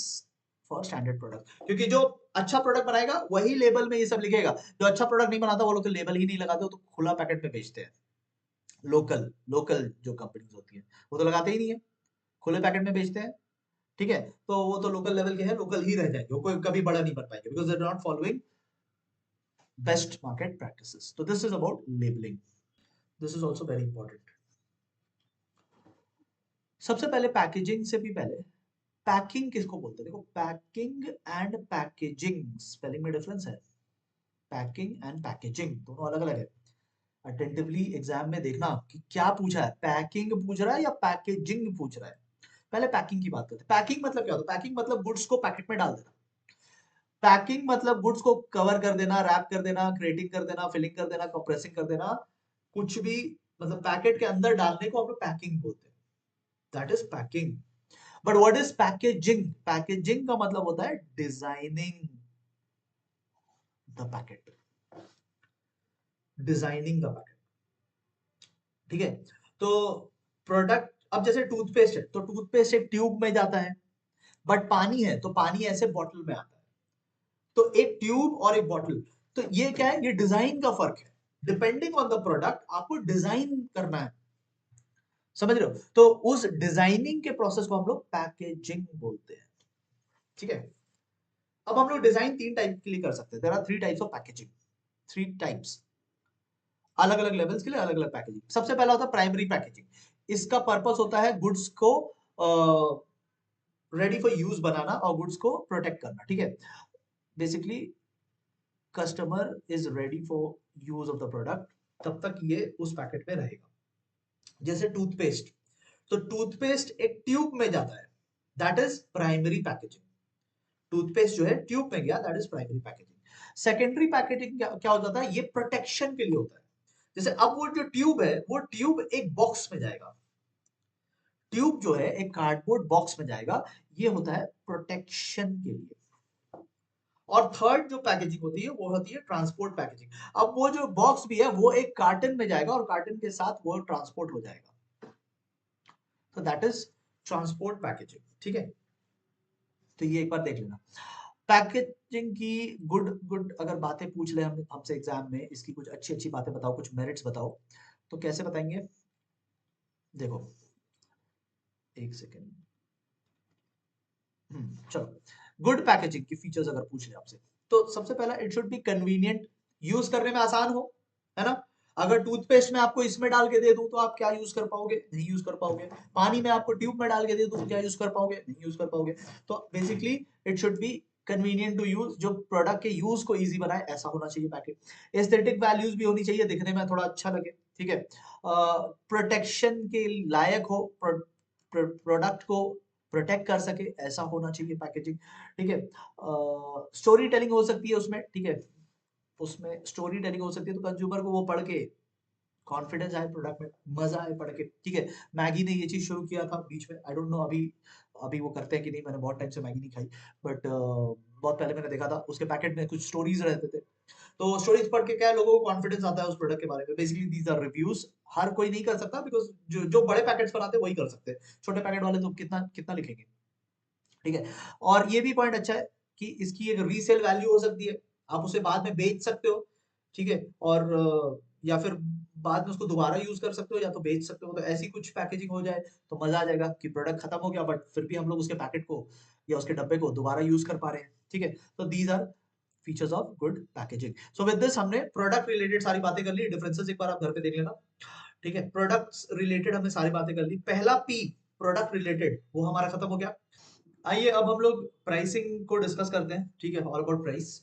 for standard product, क्योंकि जो अच्छा प्रोडक्ट बनाएगा वही लेबल में ये सब लिखेगा। जो अच्छा प्रोडक्ट नहीं बनाता वो लोग तो लेबल ही नहीं लगाते, तो खुला पैकेट में बेचते हैं। लोकल लोकल जो कंपनीज होती है वो तो लगाते ही नहीं है, खुले पैकेट में बेचते हैं, ठीक है? तो वो तो लोकल लेवल के हैं, लोकल ही रह जाएंगे, वो कोई कभी बड़ा नहीं बन पाएंगे, because they are not following best market practices. तो this is about labelling, this is also very important. सबसे पहले पैकेजिंग से भी पहले, पैकिंग किसको बोलते हैं? देखो पैकिंग एंड पैकेजिंग स्पेलिंग में डिफरेंस है। पैकिंग एंड पैकेजिंग दोनों अलग अलग है। अटेंटिवली एग्जाम में देखना कि क्या पूछा है, पैकिंग पूछ रहा है या पैकेजिंग पूछ रहा है। पहले पैकिंग की बात करते हैं। पैकिंग मतलब क्या होता है? पैकिंग मतलब गुड्स को पैकेट में डाल देना। पैकिंग मतलब गुड्स को कवर कर देना, रैप कर देना, क्रेटिंग कर देना, फिलिंग कर देना, कंप्रेसिंग कर देना, कुछ भी मतलब पैकेट के अंदर डालने को हम लोग पैकिंग बोलते हैं, that is packing. But what is packaging? Packaging का मतलब होता है designing the packet, designing the packet, ठीक है। तो प्रोडक्ट, अब जैसे टूथपेस्ट है तो टूथपेस्ट एक ट्यूब में जाता है, बट पानी है तो पानी ऐसे बॉटल में आता है। तो एक ट्यूब और एक बॉटल, तो ये क्या है, ये डिजाइन का फर्क है। डिपेंडिंग ऑन द प्रोडक्ट आपको डिजाइन करना है, समझ रहे हो? तो उस डिजाइनिंग के प्रोसेस को हम लोग पैकेजिंग बोलते हैं, ठीक है। अब हम लोग डिजाइन तीन टाइप के लिए कर सकते हैं, there are three types of packaging, three types, अलग अलग लेवल्स के लिए अलग अलग पैकेजिंग। सबसे पहला होता है प्राइमरी पैकेजिंग, इसका पर्पस होता है गुड्स को रेडी फॉर यूज बनाना और गुड्स को प्रोटेक्ट करना, ठीक है। Basically customer is ready for use of the product, तब तक ये उस पैकेट में रहेगा। जैसे टूथपेस्ट, तो टूथपेस्ट एक ट्यूब में जाता है, that is primary packaging. Toothpaste जो है ट्यूब में गया, that is primary packaging. Secondary packaging क्या हो जाता है, ये प्रोटेक्शन के लिए होता है। जैसे अब वो जो ट्यूब है, वो ट्यूब एक बॉक्स में जाएगा, ट्यूब जो है एक कार्डबोर्ड बॉक्स में जाएगा, ये होता है प्रोटेक्शन के लिए। और थर्ड जो पैकेजिंग होती है वो होती है ट्रांसपोर्ट पैकेजिंग। अब वो जो बॉक्स भी है वो एक कार्टन में जाएगा और कार्टन के साथ वो ट्रांसपोर्ट हो जाएगा, तो दैट इज ट्रांसपोर्ट पैकेजिंग, ठीक है। तो ये एक बार देख लेना। पैकेजिंग की गुड गुड अगर बातें पूछ ले हम हमसे एग्जाम में, इसकी कुछ अच्छी अच्छी बातें बताओ, कुछ मेरिट्स बताओ, तो कैसे बताएंगे? देखो एक सेकेंड, चलो, गुड पैकेजिंग की फीचर्स अगर पूछ ले आपसे, तो सबसे पहला it should be convenient, use करने में आसान हो, है ना। अगर टूथपेस्ट में आपको इसमें डाल के दे दूं तो आप क्या यूज कर पाओगे? नहीं यूज कर पाओगे। पानी में आपको ट्यूब में डाल के दे दूं तो क्या यूज कर पाओगे? नहीं यूज कर पाओगे। तो basically it should be convenient to use, जो प्रोडक्ट के यूज को इजी बनाए, ऐसा होना चाहिए पैकेट। एस्थेटिक वैल्यूज भी होनी चाहिए, दिखने में थोड़ा अच्छा लगे, ठीक है। प्रोटेक्शन के लायक हो, प्रोडक्ट को प्रोटेक्ट कर सके, ऐसा होना चाहिए पैकेजिंग, ठीक है। स्टोरी टेलिंग हो सकती है उसमें, ठीक है, उसमें स्टोरी टेलिंग हो सकती है, तो कंज्यूमर को वो पढ़ के कॉन्फिडेंस आए प्रोडक्ट में, मजा आए पढ़ के, ठीक है। मैगी ने ये चीज शुरू किया था बीच में, आई डोंट नो अभी अभी वो करते हैं कि नहीं, मैंने बहुत टाइम से मैगी नहीं खाई, बट बहुत पहले मैंने देखा था उसके पैकेट में कुछ स्टोरीज रहते थे, तो स्टोरीज पढ़ के क्या लोगों को कॉन्फिडेंस आता है उस प्रोडक्ट के बारे में। बेसिकली दीज आर रिव्यूज, हर कोई नहीं कर सकता, बिकॉज जो जो बड़े पैकेट्स बनाते हैं वही कर सकते हैं, छोटे पैकेट वाले तो कितना कितना लिखेंगे, ठीक है। और ये भी पॉइंट अच्छा है कि इसकी एक रीसेल वैल्यू हो सकती है, आप उसे बाद में बेच सकते हो, ठीक है। और या फिर बाद में उसको दोबारा यूज कर सकते हो या तो बेच सकते हो, तो ऐसी कुछ पैकेजिंग हो जाए तो मजा आ जाएगा कि प्रोडक्ट खत्म हो गया बट फिर भी हम लोग उसके पैकेट को या उसके डब्बे को दोबारा यूज कर पा रहे हैं, ठीक है। तो these are features of good packaging. So with this हमने प्रोडक्ट रिलेटेड सारी बातें कर ली, डिफरेंसेस एक बार आप घर पे देख लेना, ठीक है। प्रोडक्ट्स रिलेटेड हमने सारी बातें कर ली, पहला पी प्रोडक्ट रिलेटेड वो हमारा खत्म हो गया। आइए अब हम लोग प्राइसिंग को डिस्कस करते हैं, ठीक है, all about price.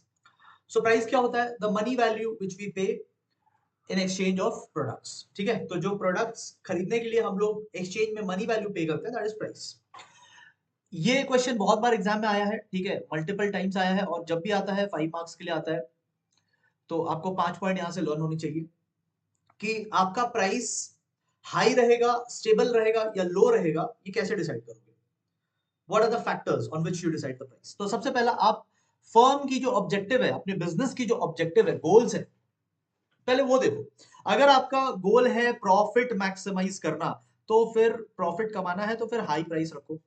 So price क्या होता है? The money value which we pay in exchange of products, ठीक है। तो जो प्रोडक्ट्स खरीदने के लिए हम लोग एक्सचेंज में मनी वैल्यू पे करते हैं, दैट इज प्राइस। ये क्वेश्चन बहुत बार एग्जाम में आया है, ठीक है, मल्टीपल टाइम्स आया है, और जब भी आता है 5 मार्क्स के लिए आता है, तो आपको 5 पॉइंट यहाँ से लर्न होनी चाहिए कि आपका प्राइस हाई रहेगा, स्टेबल रहेगा या लो रहेगा, ये कैसे डिसाइड करोगे? What are the factors on which you decide the price? तो सबसे पहला, आप फर्म की जो ऑब्जेक्टिव है, अपने बिजनेस की जो ऑब्जेक्टिव है, गोल्स है, पहले वो देखो। अगर आपका गोल है प्रॉफिट मैक्सिमाइज करना, तो फिर प्रॉफिट कमाना है तो फिर हाई प्राइस रखो।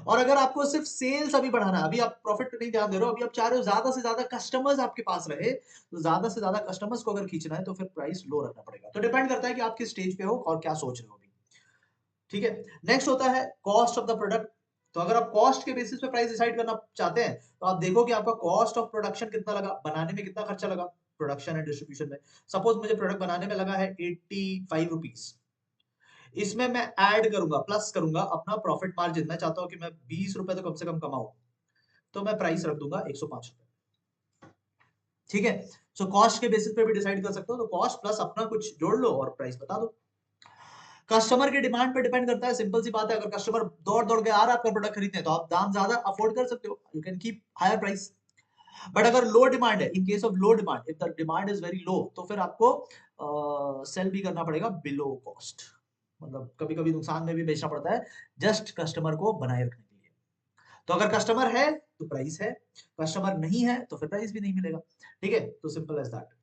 और अगर आपको सिर्फ सेल्स अभी बढ़ाना है, अभी आप प्रॉफिट पे नहीं ध्यान दे रहे हो, अभी आप चाह रहे हो ज्यादा से ज्यादा कस्टमर्स आपके पास रहे, तो ज्यादा से ज्यादा कस्टमर्स को अगर खींचना है तो फिर प्राइस लो रखना पड़ेगा। तो डिपेंड करता है कि आप किस स्टेज पे हो और क्या सोच रहे हो अभी, ठीक है। नेक्स्ट होता है कॉस्ट ऑफ द प्रोडक्ट। तो अगर आप कॉस्ट के बेसिस पे प्राइस डिसाइड करना चाहते हैं, तो आप देखो कि आपका कॉस्ट ऑफ प्रोडक्शन कितना लगा, बनाने में कितना खर्चा लगा, प्रोडक्शन एंड डिस्ट्रीब्यूशन में। सपोज मुझे प्रोडक्ट बनाने में लगा है 85 रुपीज, इसमें मैं ऐड करूंगा, प्लस करूंगा अपना प्रॉफिट मार्जिन, मैं चाहता हूं कि मैं 20 रुपए तो कम से कम कमाऊं, तो मैं प्राइस रख दूंगा 105 रुपए, ठीक है। सो कॉस्ट के बेसिस पे भी डिसाइड कर सकते हो, तो कॉस्ट प्लस अपना कुछ जोड़ लो और प्राइस बता दो। कस्टमर के डिमांड पे डिपेंड करता है, सिंपल सी बात है, अगर कस्टमर दौड़ दौड़ के आ रहा है आपका प्रोडक्ट खरीदने, तो आप दाम ज्यादा अफोर्ड कर सकते हो, you can keep higher price. But अगर लो डिमांड है, in case of low demand, if the demand is very low, तो फिर आपको सेल भी करना पड़ेगा बिलो कॉस्ट, मतलब कभी कभी नुकसान में भी बेचना पड़ता है जस्ट कस्टमर को बनाए रखने के लिए। तो अगर कस्टमर है तो प्राइस है, कस्टमर नहीं है तो फिर प्राइस भी नहीं मिलेगा। ठीक है, तो simple as that.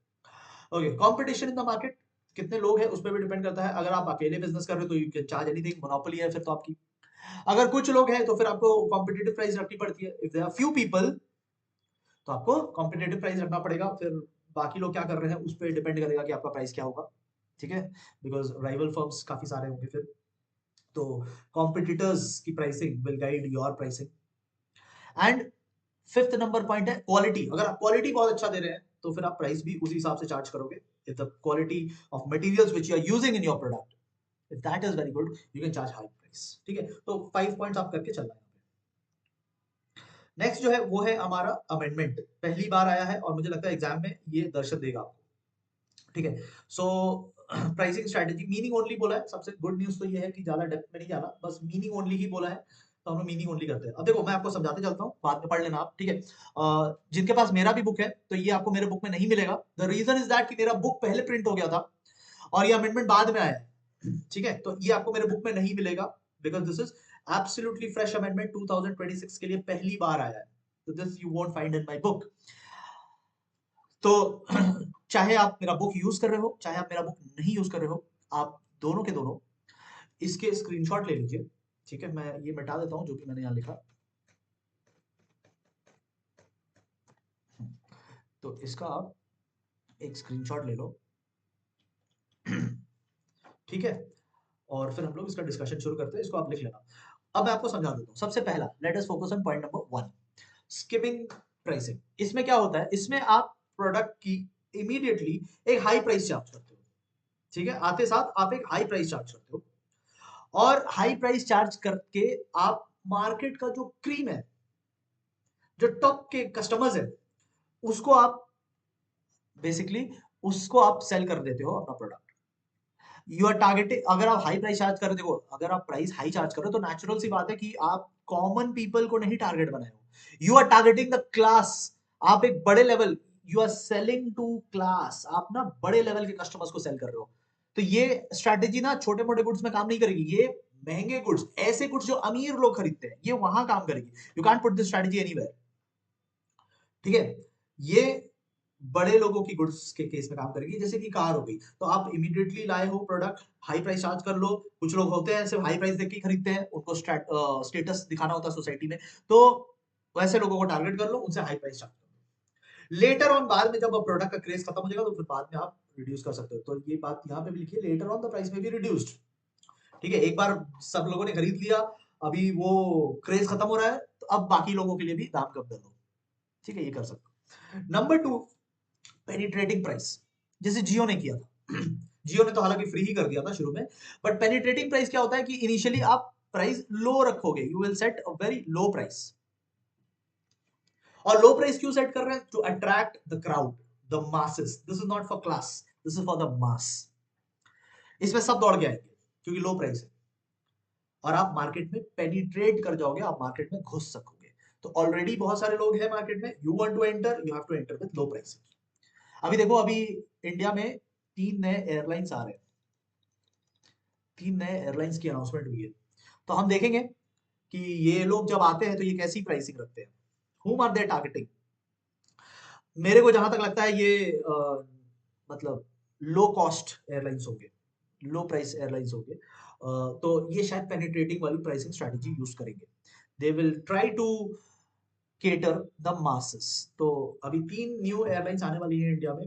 Okay, competition in the market, कितने लोग हैं उस पर भी डिपेंड करता है। अगर आप अकेले बिजनेस कर रहे हो तो you can charge anything, monopoly है फिर तो आपकी। अगर कुछ लोग हैं तो फिर आपको कॉम्पिटिटिव प्राइस रखनी पड़ती है। If there are few people तो आपको कॉम्पिटिटिव प्राइस रखना पड़ेगा, फिर बाकी लोग क्या कर रहे हैं उस पर डिपेंड करेगा कि आपका प्राइस क्या होगा। ठीक है, बिकॉज राइवल फर्म्स काफी सारे होंगे फिर, तो कॉम्पिटिटर्स की pricing will guide your pricing. And fifth number point है क्वालिटी। अगर आप क्वालिटी बहुत अच्छा दे रहे हैं तो फिर आप प्राइस भी उसी हिसाब से चार्ज करोगे। If the quality of materials which you are using in your product, if that is very good, you can charge high price. ठीक है, तो 5 पॉइंट्स आप करके चलना है। नेक्स्ट जो है वो है हमारा अमेंडमेंट। पहली बार आया है और मुझे लगता है एग्जाम में ये दर्शन देगा आपको। ठीक है, सो प्राइसिंग स्ट्रेटेजी मीनिंग ओनली बोला है। सबसे गुड न्यूज तो ये है कि ज्यादा डेप्थ में नहीं जाना, बस मीनिंग ओनली ही बोला है, तो हम लोग मीनिंग ओनली करते हैं। अब देखो मैं आपको समझाते चलता हूँ, बाद में पढ़ लेना आप। ठीक है, जिनके पास मेरा भी बुक है तो ये आपको मेरे बुक में नहीं मिलेगा। द रीजन इज दैट कि मेरा बुक पहले प्रिंट हो गया था और ये अमेंडमेंट बाद में आया है। ठीक है, तो ये आपको मेरे बुक में नहीं मिलेगा, because this is absolutely fresh amendment, 2026 के लिए पहली बार आया है। तो this you won't find in my book. तो चाहे आप मेरा बुक यूज कर रहे हो, चाहे आप मेरा बुक नहीं यूज कर रहे हो, आप दोनों के दोनों इसके स्क्रीनशॉट ले लीजिए। ठीक है, मैं ये मिटा देता हूं जो कि मैंने यहां लिखा। तो इसका आप एक स्क्रीनशॉट ले लो। ठीक है, और फिर हम लोग इसका डिस्कशन शुरू करते हैं। इसको आप लिख लेना। अब मैं आपको समझा देता हूँ। सबसे पहला, let us focus on point number 1, skimming pricing. इसमें क्या होता है, इसमें आप प्रोडक्ट की इमीडिएटली एक हाई प्राइस चार्ज करते हो। ठीक है, आते साथ आप एक हाई प्राइस चार्ज करते हो, और हाई प्राइस चार्ज करके आप मार्केट का जो क्रीम है, जो टॉप के कस्टमर्स है, उसको आप बेसिकली उसको आप सेल कर देते हो अपना प्रोडक्ट। यू आर टारगेटिंग, अगर आप हाई प्राइस चार्ज कर रहे हो, अगर आप प्राइस हाई चार्ज कर रहे हो तो नेचुरल सी बात है कि आप कॉमन पीपल को नहीं टारगेट बनाए हो, you are targeting the class. आप एक बड़े level, you are selling to class, आप ना बड़े लेवल के कस्टमर्स को सेल कर रहे हो। तो ये स्ट्रैटेजी ना छोटे मोटे गुड्स में काम नहीं करेगी, ये महंगे गुड्स, ऐसे गुड्स जो अमीर लोग खरीदते हैं, ये वहां काम करेगी। You can't put this strategy anywhere. ठीक है, ये बड़े लोगों की गुड्स के केस में काम करेगी, जैसे कि कार हो गई। तो आप इमीडिएटली लाए हो प्रोडक्ट, हाई प्राइस चार्ज कर लो। कुछ लोग होते हैं सिर्फ हाई प्राइस देख के ही खरीदते हैं, उनको स्टेटस दिखाना होता है सोसाइटी में, तो वैसे लोगों को टारगेट कर लो, उनसे हाई प्राइस चार्ज कर लो। लेटर ऑन, बाद में जब प्रोडक्ट का क्रेज खत्म हो जाएगा तो फिर बाद में आप रिड्यूस कर सकते हो। तो ये बात यहाँ पे भी लिखिए, लेटर ऑन द प्राइस में भी रिड्यूस्ड। ठीक है, एक बार सब लोगों ने खरीद लिया, अभी वो क्रेज खत्म हो रहा है, तो अब बाकी लोगों के लिए भी दाम कम कर दो। ठीक है, ये कर सकते हो। नंबर 2, पेनिट्रेटिंग प्राइस, जैसे जियो ने किया था। जियो ने तो हालांकि फ्री ही कर दिया था शुरू में, बट पेनिट्रेटिंग प्राइस क्या होता है कि इनिशियली आप प्राइस लो रखोगे, you will set a very low price. और लो प्राइस क्यों सेट कर रहे हैं, to attract the crowd, the masses. This is not for class, this is for the mass. इसमें सब दौड़ के आएंगे क्योंकि लो प्राइस है, और आप मार्केट में पेनिट्रेट कर जाओगे, आप मार्केट में घुस सकोगे। तो ऑलरेडी बहुत सारे लोग हैं मार्केट में, you want to enter, you have to enter with low price. अभी देखो, अभी इंडिया में 3 नए एयरलाइंस आ रहे हैं, 3 नए एयरलाइंस की अनाउंसमेंट हुई है। तो हम देखेंगे कि ये लोग जब आते हैं तो ये कैसी प्राइसिंग रखते हैं, whom are they targeting। मेरे को जहां तक लगता है ये मतलब लो कॉस्ट एयरलाइंस होंगे, लो प्राइस एयरलाइंस होंगे। तो ये शायद पेनिट्रेटिंग वाली प्राइसिंग स्ट्रेटजी यूज करेंगे। They will try to cater the masses. तो अभी 3 न्यू एयरलाइंस आने वाली है इंडिया में।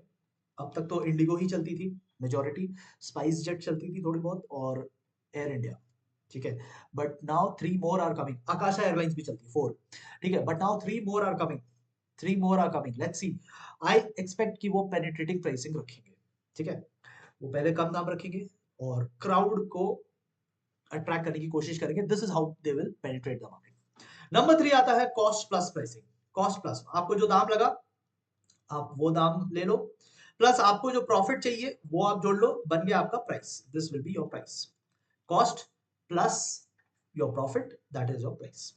अब तक तो इंडिगो ही चलती थी मेजोरिटी, स्पाइस जेट चलती थी थोड़ी बहुत, और एयर इंडिया। ठीक है, but now 3 more are coming. Akasa airlines भी चलती है 4। ठीक है, but now 3 more are coming, 3 more are coming, let's see. I expect कि वो पेनिट्रेटिंग प्राइसिंग रखेंगे। ठीक है, वो पहले कम दाम रखेंगे और क्राउड को अट्रैक्ट करने की कोशिश करेंगे। This is how they will penetrate the market. Number 3 आता है cost plus pricing. Cost plus, आपको जो दाम लगा आप वो दाम ले लो, प्लस आपको जो प्रॉफिट चाहिए वो आप जोड़ लो, बन गया आपका price. This will be your price. Cost plus your profit, that is your price.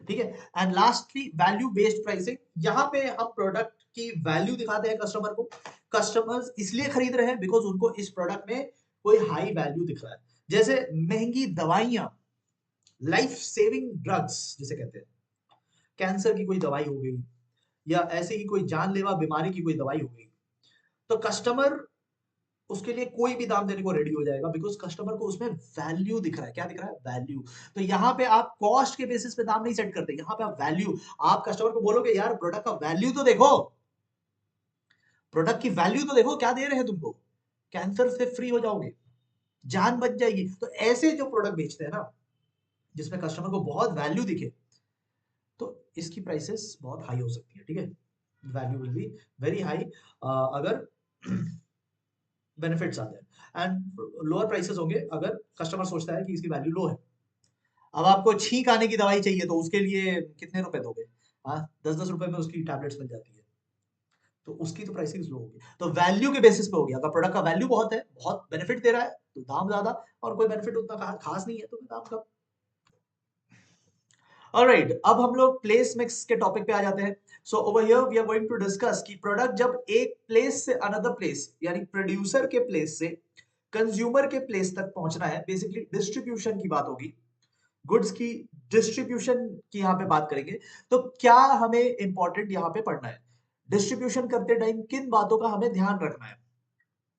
ठीक है। And lastly value based pricing, यहाँ पे हम प्रोडक्ट की वैल्यू दिखाते हैं कस्टमर को। कस्टमर्स इसलिए खरीद रहे हैं बिकॉज उनको इस प्रोडक्ट में कोई हाई वैल्यू दिख रहा है। जैसे महंगी दवाइयां, लाइफ सेविंग ड्रग्स जिसे कहते हैं, कैंसर की कोई दवाई हो गई या ऐसे ही कोई जानलेवा बीमारी की कोई दवाई हो गई, तो कस्टमर उसके लिए कोई भी दाम देने को रेडी हो जाएगा बिकॉज कस्टमर को उसमें वैल्यू दिख रहा है। क्या दिख रहा है? वैल्यू। तो यहाँ पे आप कॉस्ट के बेसिस पे दाम नहीं सेट करते, यहाँ पे आप वैल्यू, आप कस्टमर को बोलोगे यार प्रोडक्ट का वैल्यू तो देखो, प्रोडक्ट की वैल्यू तो देखो, क्या दे रहे हैं तुमको, कैंसर से फ्री हो जाओगे, जान बच जाएगी। तो ऐसे जो प्रोडक्ट बेचते हैं ना, जिसमें कस्टमर को बहुत वैल्यू दिखे, तो इसकी प्राइसेस बहुत हाई हो सकती है। ठीक है, value will be very high अगर बेनिफिट्स आते हैं, एंड लोअर प्राइसेस होंगे अगर कस्टमर सोचता है कि इसकी वैल्यू लो है। अब आपको छींक आने की दवाई चाहिए तो उसके लिए कितने रुपए दोगे? हाँ, 10-10 रुपए में उसकी टैबलेट्स मिल जाती है, तो उसकी तो प्राइसिंग लो होगी। तो वैल्यू के बेसिस पे होगी। अगर प्रोडक्ट का वैल्यू बहुत है, बहुत बेनिफिट दे रहा है, तो दाम ज्यादा, और कोई बेनिफिट उतना खास नहीं है तो दाम कम। ऑलराइट, अब हम लोग प्लेस मिक्स के टॉपिक पे आ जाते हैं। So over here we are going to discuss कि प्रोडक्ट जब एक प्लेस से अनदर प्लेस, यानी प्रोड्यूसर के प्लेस से कंज्यूमर के प्लेस तक पहुंचना है, बेसिकली डिस्ट्रीब्यूशन की बात होगी, गुड्स की डिस्ट्रीब्यूशन की यहाँ पे बात करेंगे। तो क्या हमें इंपॉर्टेंट यहाँ पे पढ़ना है, डिस्ट्रीब्यूशन करते टाइम किन बातों का हमें ध्यान रखना है,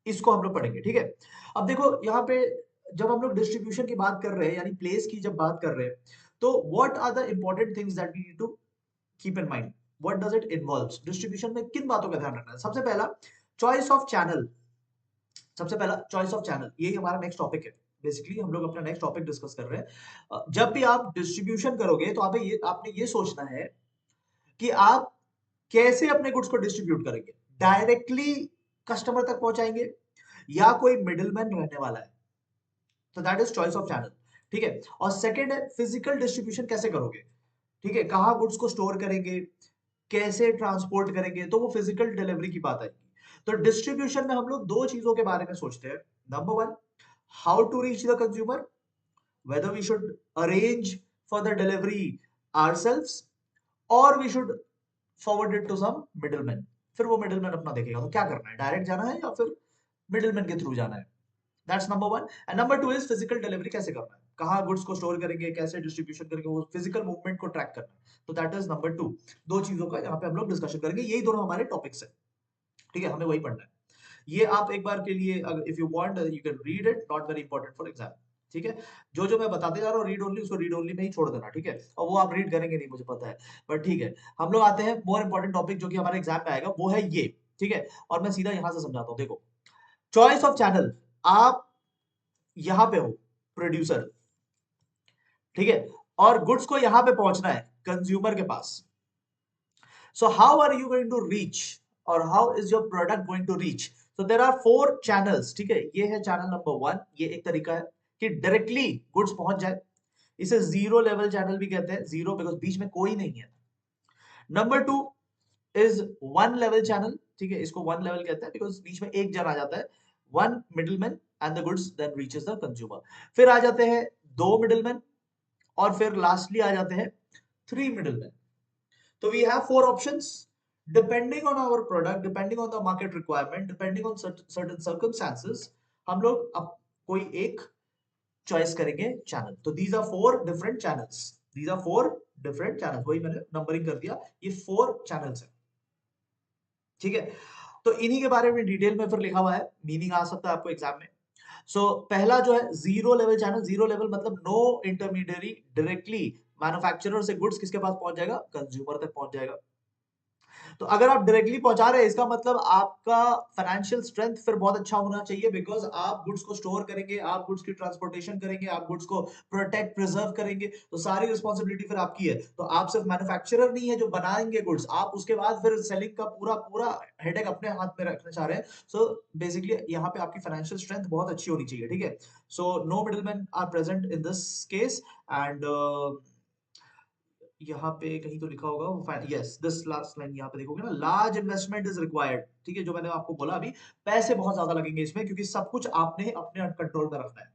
इसको हम लोग पढ़ेंगे। ठीक है, अब देखो यहाँ पे जब हम लोग डिस्ट्रीब्यूशन की बात कर रहे हैं, यानी प्लेस की जब बात कर रहे हैं, तो what are the important things that we need to keep in mind, what does it involves. Distribution में किन बातों का ध्यान रखना है? सबसे पहला, चॉइस ऑफ चैनल। सबसे पहला चॉइस ऑफ चैनल, यही हमारा नेक्स्ट टॉपिक है। बेसिकली हम लोग अपना नेक्स्ट टॉपिक डिस्कस कर रहे हैं। जब भी आप डिस्ट्रीब्यूशन करोगे तो आपने ये सोचना है कि आप कैसे अपने गुड्स को डिस्ट्रीब्यूट करेंगे। डायरेक्टली कस्टमर तक पहुंचाएंगे या कोई मिडिलमैन रहने वाला है, तो that is choice of channel. ठीक है, और सेकंड है फिजिकल डिस्ट्रीब्यूशन कैसे करोगे। ठीक है, कहाँ गुड्स को स्टोर करेंगे, कैसे ट्रांसपोर्ट करेंगे, तो वो फिजिकल डिलीवरी की बात आएगी। तो डिस्ट्रीब्यूशन में हम लोग दो चीजों के बारे में सोचते हैं। Number one, how to reach the consumer, whether we should arrange for the delivery ourselves or we should forward it to some middleman। फिर वो मिडलमैन अपना देखेगा तो क्या करना है, डायरेक्ट जाना है या फिर मिडलमैन के थ्रू जाना है। That's number one. And number two is physical delivery कैसे करना है, कहाँ गुड्स को स्टोर करेंगे, कैसे डिस्ट्रीब्यूशन करेंगे, वो फिजिकल मूवमेंट को ट्रैक करना है। तो दैट इज नंबर टू। दो चीजों का यहाँ पे हम लोग डिस्कशन करेंगे, यही दोनों हमारे टॉपिक्स है। ठीक है, हमें वही पढ़ना है। ये आप एक बार के लिए, if you want you can read it, not very important for exam. ठीक है, जो जो मैं बताते जा रहा हूँ रीड ओनली, उसको रीड ओनली में ही छोड़ देना। ठीक है, और वो आप रीड करेंगे नहीं मुझे पता है, बट ठीक है। हम लोग आते हैं मोर इंपॉर्टेंट टॉपिक जो कि हमारे एग्जाम में आएगा, वो है ये। ठीक है, और मैं सीधा यहां से समझाता हूँ। देखो, चॉइस ऑफ चैनल, आप यहां पे हो प्रोड्यूसर, ठीक है, और गुड्स को यहां पे पहुंचना है कंज्यूमर के पास। So how are you going to reach, or how is your product going to reach? So there are four channels। ठीक है, ये है चैनल नंबर वन। ये एक तरीका है कि डायरेक्टली गुड्स पहुंच जाए, इसे जीरो लेवल चैनल भी कहते हैं, जीरो बिकॉज बीच में कोई नहीं है। Number two is one level channel. ठीक है, इसको वन लेवल कहते हैं बिकॉज बीच में एक जन आ जाता है, one middleman, and the goods then reaches the consumer. फिर आ जाते हैं दो मिडिलमैन, और फिर लास्टली आ जाते हैं three middleman. So we have four options depending on our product, depending on the market requirement, depending on certain circumstances। हम लोग अब कोई एक चॉइस करेंगे चैनल। तो these are four different channels, these are four different channels, वही मैंने numbering कर दिया, ये फोर चैनल्स है। ठीक है, तो इन्हीं के बारे में डिटेल में फिर लिखा हुआ है, मीनिंग आ सकता है आपको एग्जाम में। सो पहला जो है zero level channel, zero level मतलब नो इंटरमीडियरी, डायरेक्टली मैन्युफैक्चरर से गुड्स किसके पास पहुंच जाएगा, कंज्यूमर तक पहुंच जाएगा। तो अगर आप डायरेक्टली पहुंचा रहे हैं, इसका मतलब आपका फाइनेंशियल स्ट्रेंथ फिर बहुत अच्छा होना चाहिए, बिकॉज आप गुड्स को स्टोर करेंगे, आप गुड्स की ट्रांसपोर्टेशन करेंगे, आप गुड्स को प्रोटेक्ट प्रिजर्व करेंगे, तो सारी रिस्पॉन्सिबिलिटी फिर आपकी है। तो आप सिर्फ मैन्युफैक्चरर नहीं है जो बनाएंगे गुड्स, आप उसके बाद फिर सेलिंग का पूरा पूरा हेडेक अपने हाथ में रखना चाह रहे हैं। सो बेसिकली यहाँ पे आपकी फाइनेंशियल स्ट्रेंथ बहुत अच्छी होनी चाहिए। ठीक है, so no middleman are present in this case, and यहाँ पे कहीं तो लिखा होगा, यस दिस लास्ट लाइन यहाँ पे देखोगे ना, लार्ज इन्वेस्टमेंट इज रिक्वायर्ड। ठीक है, जो मैंने आपको बोला अभी, पैसे बहुत ज्यादा लगेंगे इसमें, क्योंकि सब कुछ आपने अपने कंट्रोल में रखना है।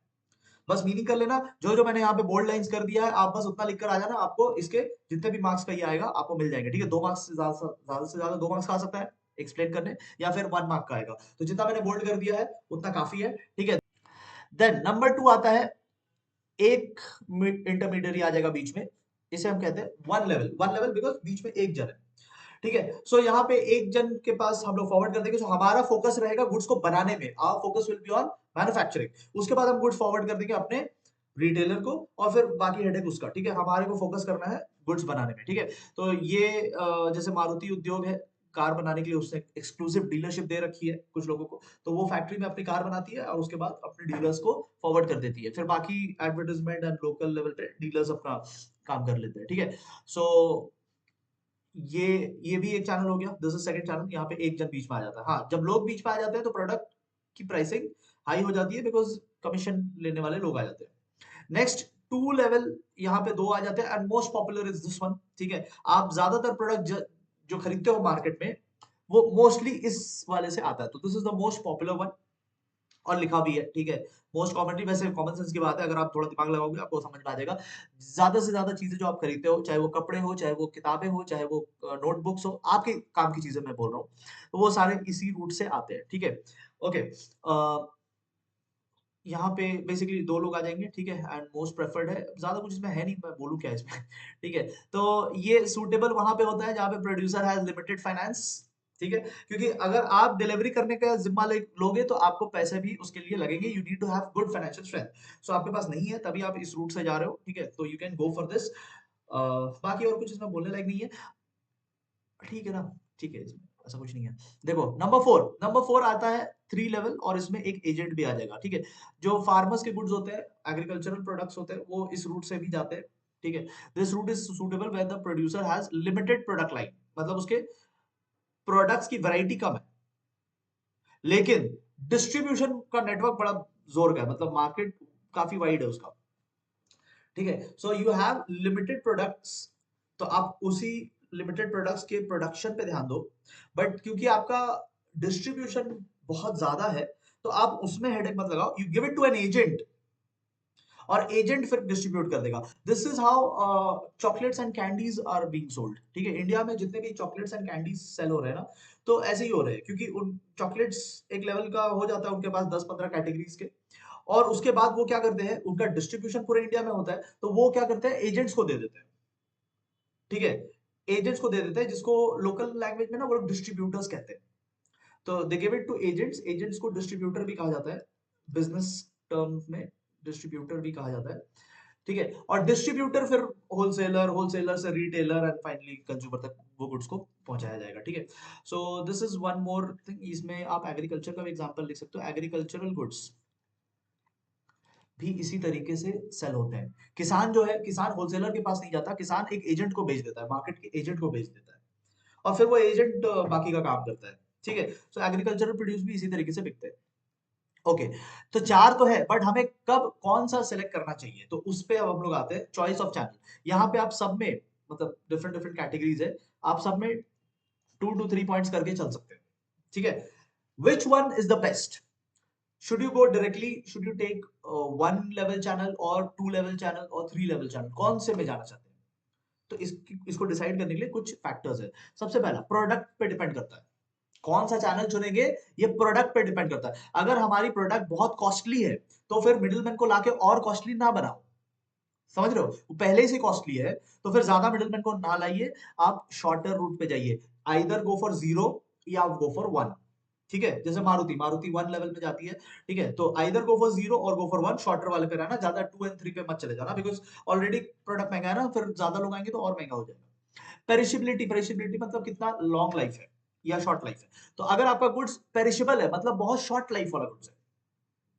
बस मीनिंग कर लेना, जो जो मैंने यहाँ पे बोल्ड लाइंस कर दिया है आप बस उतना लिख कर आ जाना, आपको इसके जितने भी मार्क्स का ये आएगा आपको मिल जाएंगे, ठीक है। 2 मार्क्स से ज्यादा 2 मार्क्स का आ सकता है एक्सप्लेन करने, या फिर 1 मार्क का आएगा, तो जितना मैंने बोल्ड कर दिया है उतना काफी है, ठीक है। देन नंबर 2 आता है, एक इंटरमीडियरी आ जाएगा बीच में, इसे हम कहते हैं वन लेवल बिकॉज बीच में एक जन है, ठीक है। सो यहाँ पे एक जन के पास हम लोग फॉरवर्ड कर देंगे, सो हमारा फोकस रहेगा गुड्स को बनाने में, our focus will be on manufacturing. उसके बाद हम गुड्स फॉरवर्ड कर देंगे अपने रिटेलर को, और फिर बाकी हेडेक उसका, ठीक है। हमारे को फोकस करना है गुड्स बनाने में, ठीक है। तो ये जैसे मारुति उद्योग है, कार बनाने के लिए उसने एक्सक्लूसिव डीलरशिप दे रखी है कुछ लोगों को, तो वो फैक्ट्री में अपनी कार बनाती है और उसके बाद अपने डीलर्स को फॉरवर्ड कर देती है, फिर बाकी एडवर्टाइजमेंट एंड लोकल लेवल पे डीलर्स अपना काम कर लेते हैं, ठीक है। सो ये ये भी एक चैनल हो गया, दिस इज सेकंड चैनल, यहाँ पे एक जन बीच में आ जाता है। हाँ, जब लोग बीच में आ जाते हैं तो प्रोडक्ट की प्राइसिंग हाई हो जाती है बिकॉज कमीशन लेने वाले लोग आ जाते हैं। नेक्स्ट 2 लेवल, यहाँ पे 2 आ जाते हैं, and most popular is this one, ठीक है। आप ज्यादातर प्रोडक्ट जो खरीदते हो मार्केट में वो मोस्टली इस वाले से आता है, तो this is the most popular one, और लिखा भी है, ठीक है। मोस्ट कॉमनली, वैसे कॉमन सेंस की बात है, अगर आप थोड़ा दिमाग लगाओगे आपको समझ में आ जाएगा। ज्यादा से ज्यादा चीजें जो आप खरीदते हो, चाहे वो कपड़े हो, चाहे वो किताबें हो, चाहे वो नोटबुक्स हो, आपके काम की चीजें मैं बोल रहा हूँ, तो वो सारे इसी रूट से आते हैं, ठीक है। ओके, यहाँ पे बेसिकली 2 लोग आ जाएंगे, ठीक है, एंड मोस्ट प्रेफर्ड है, ज्यादा कुछ इसमें है नहीं, मैं बोलूँ क्या इसमें ठीक है। तो ये सूटेबल वहां पे होता है जहाँ पे प्रोड्यूसर हैज लिमिटेड फाइनेंस, ठीक है, क्योंकि अगर आप डिलीवरी करने का जिम्मा लोगे तो आपको पैसे भी उसके लिए लगेंगे, you need to have good financial strength, so आपके पास नहीं है तभी आप इस रूट से जा रहे हो, ठीक है, तो you can go for this. बाकी और कुछ इसमें बोलने लायक नहीं है, ठीक है ना, ठीक है, इसमें ऐसा कुछ नहीं है। देखो नंबर 4 आता है 3 लेवल, और इसमें एक एजेंट भी आ जाएगा, ठीक है। जो फार्मर्स के गुड्स होते हैं, एग्रीकल्चरल प्रोडक्ट्स होते हैं, वो इस रूट से भी जाते हैं, ठीक है। This route is suitable where the producer has limited product line, मतलब उसके प्रोडक्ट्स की वैरायटी कम है, लेकिन डिस्ट्रीब्यूशन का नेटवर्क बड़ा जोर का है, मतलब मार्केट काफी वाइड है उसका, ठीक है। So you have limited products, तो आप उसी लिमिटेड प्रोडक्ट्स के प्रोडक्शन पे ध्यान दो, बट क्योंकि आपका डिस्ट्रीब्यूशन बहुत ज्यादा है, तो आप उसमें हेडेक मत लगाओ, you give it to an agent, और एजेंट फिर डिस्ट्रीब्यूट कर देगा। This is how chocolates and candies are being sold, ठीक है। इंडिया में जितने भी चॉकलेट्स एंड कैंडीज सेल हो रहे हैं ना, तो ऐसे ही हो रहे हैं, क्योंकि उन चॉकलेट्स एक लेवल का हो जाता है उनके पास 10-15 कैटेगरीज के, और उसके बाद वो क्या करते हैं, उनका डिस्ट्रीब्यूशन पूरे इंडिया में होता है, तो वो क्या करते हैं, एजेंट्स को दे देते हैं, ठीक है। एजेंट्स को दे देते हैं, जिसको लोकल लैंग्वेज में ना वो लोग डिस्ट्रीब्यूटर्स कहते हैं, तो they give it to agents, agents को डिस्ट्रीब्यूटर भी कहा जाता है, बिजनेस टर्म्स में डिस्ट्रीब्यूटर भी कहा जाता है, ठीक है। और डिस्ट्रीब्यूटर फिर होलसेलर, होलसेलर से रिटेलर, एंड फाइनली कंज्यूमर तक वो गुड्स को पहुंचाया जाएगा, ठीक है। So this is one more thing, इसमें आप एग्रीकल्चर का भी एग्जांपल लिख सकते हो, एग्रीकल्चरल गुड्स भी इसी तरीके से सेल होते हैं। किसान जो है, किसान होलसेलर के पास नहीं जाता, किसान एक एजेंट को बेच देता है, मार्केट के एजेंट को बेच देता है, और फिर वो एजेंट बाकी का काम करता है, ठीक है। सो एग्रीकल्चरल प्रोड्यूस भी इसी तरीके से बिकते हैं। ओके, तो 4 तो है, बट हमें कब कौन सा सिलेक्ट करना चाहिए, तो उस पे अब हम लोग आते हैं चॉइस ऑफ चैनल। यहाँ पे आप सब में, मतलब डिफरेंट डिफरेंट कैटेगरीज है, आप सब में 2 to 3 पॉइंट्स करके चल सकते हैं, ठीक है। Which one is the best, should you go directly, should you take 1 level channel or 2 level channel or 3 level channel, कौन से में जाना चाहते हैं, तो इसको डिसाइड करने के लिए कुछ फैक्टर्स है। सबसे पहला, प्रोडक्ट पे डिपेंड करता है, कौन सा चैनल चुनेंगे ये प्रोडक्ट पे डिपेंड करता है। अगर हमारी प्रोडक्ट बहुत कॉस्टली है तो फिर मिडिलमैन को लाके और कॉस्टली ना बनाओ, समझ रहे हो, वो पहले ही से कॉस्टली है, तो फिर ज्यादा मिडिलमैन को ना लाइए, आप शॉर्टर रूट पे जाइए, आइदर गो फॉर 0 या गो फॉर 1, ठीक है। जैसे मारुति मारुति 1 लेवल में जाती है, ठीक है, तो आइदर गो फॉर 0 और गो फॉर 1, शॉर्टर वाले पे रहना, ज्यादा 2 and 3 पे मत चले जाना, बिकॉज ऑलरेडी प्रोडक्ट महंगा है ना, फिर ज्यादा लोग आएंगे तो और महंगा हो जाएगा। पेरिशेबिलिटी, पेरिशेबिलिटी मतलब कितना लॉन्ग लाइफ है या शॉर्ट लाइफ है, तो अगर आपका गुड्स पेरिशेबल है मतलब बहुत शॉर्ट लाइफ वाला गुड्स है,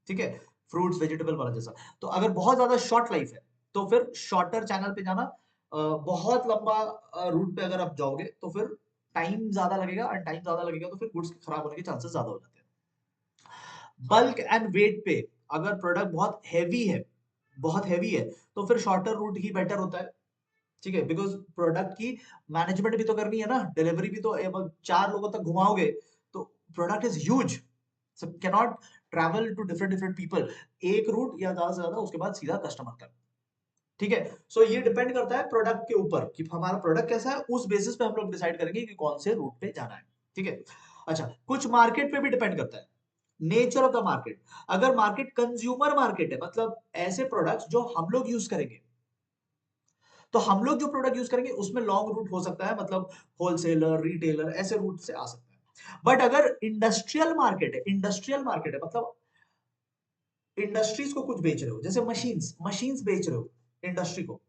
ठीक है, फ्रूट्स वेजिटेबल वाला जैसा, तो अगर बहुत ज्यादा शॉर्ट लाइफ है तो फिर शॉर्टर चैनल पे जाना। बहुत लंबा रूट पे अगर आप जाओगे तो फिर टाइम ज्यादा लगेगा, और टाइम ज्यादा लगेगा तो फिर गुड्स खराब होने के चांसेस ज्यादा हो जाते हैं। बल्क एंड वेट पे, अगर प्रोडक्ट बहुत हैवी है, तो फिर शॉर्टर रूट ही बेटर होता है, ठीक है, बिकॉज प्रोडक्ट की मैनेजमेंट भी तो करनी है ना, डिलीवरी भी तो, अब 4 लोगों तक घुमाओगे, तो product is huge, so cannot travel to different different people, एक रूट या ज्यादा से ज्यादा, उसके बाद सीधा कस्टमर तक। ठीक है, सो ये डिपेंड करता है प्रोडक्ट के ऊपर कि हमारा प्रोडक्ट कैसा है, उस बेसिस पे हम लोग डिसाइड करेंगे कि कौन से रूट पे जाना है। ठीक है, अच्छा, कुछ मार्केट पे भी डिपेंड करता है, नेचर ऑफ द मार्केट। अगर मार्केट कंज्यूमर मार्केट है, मतलब ऐसे प्रोडक्ट्स जो हम लोग यूज करेंगे, तो हम लोग जो प्रोडक्ट यूज करेंगे उसमें लॉन्ग रूट हो सकता है, मतलब होलसेलर, रिटेलर, ऐसे रूट से आ सकता है। बट अगर इंडस्ट्रियल मार्केट है, इंडस्ट्रियल मार्केट है मतलब इंडस्ट्रीज को कुछ बेच रहे हो, जैसे मशीन्स मशीन्स बेच रहे हो इंडस्ट्री को,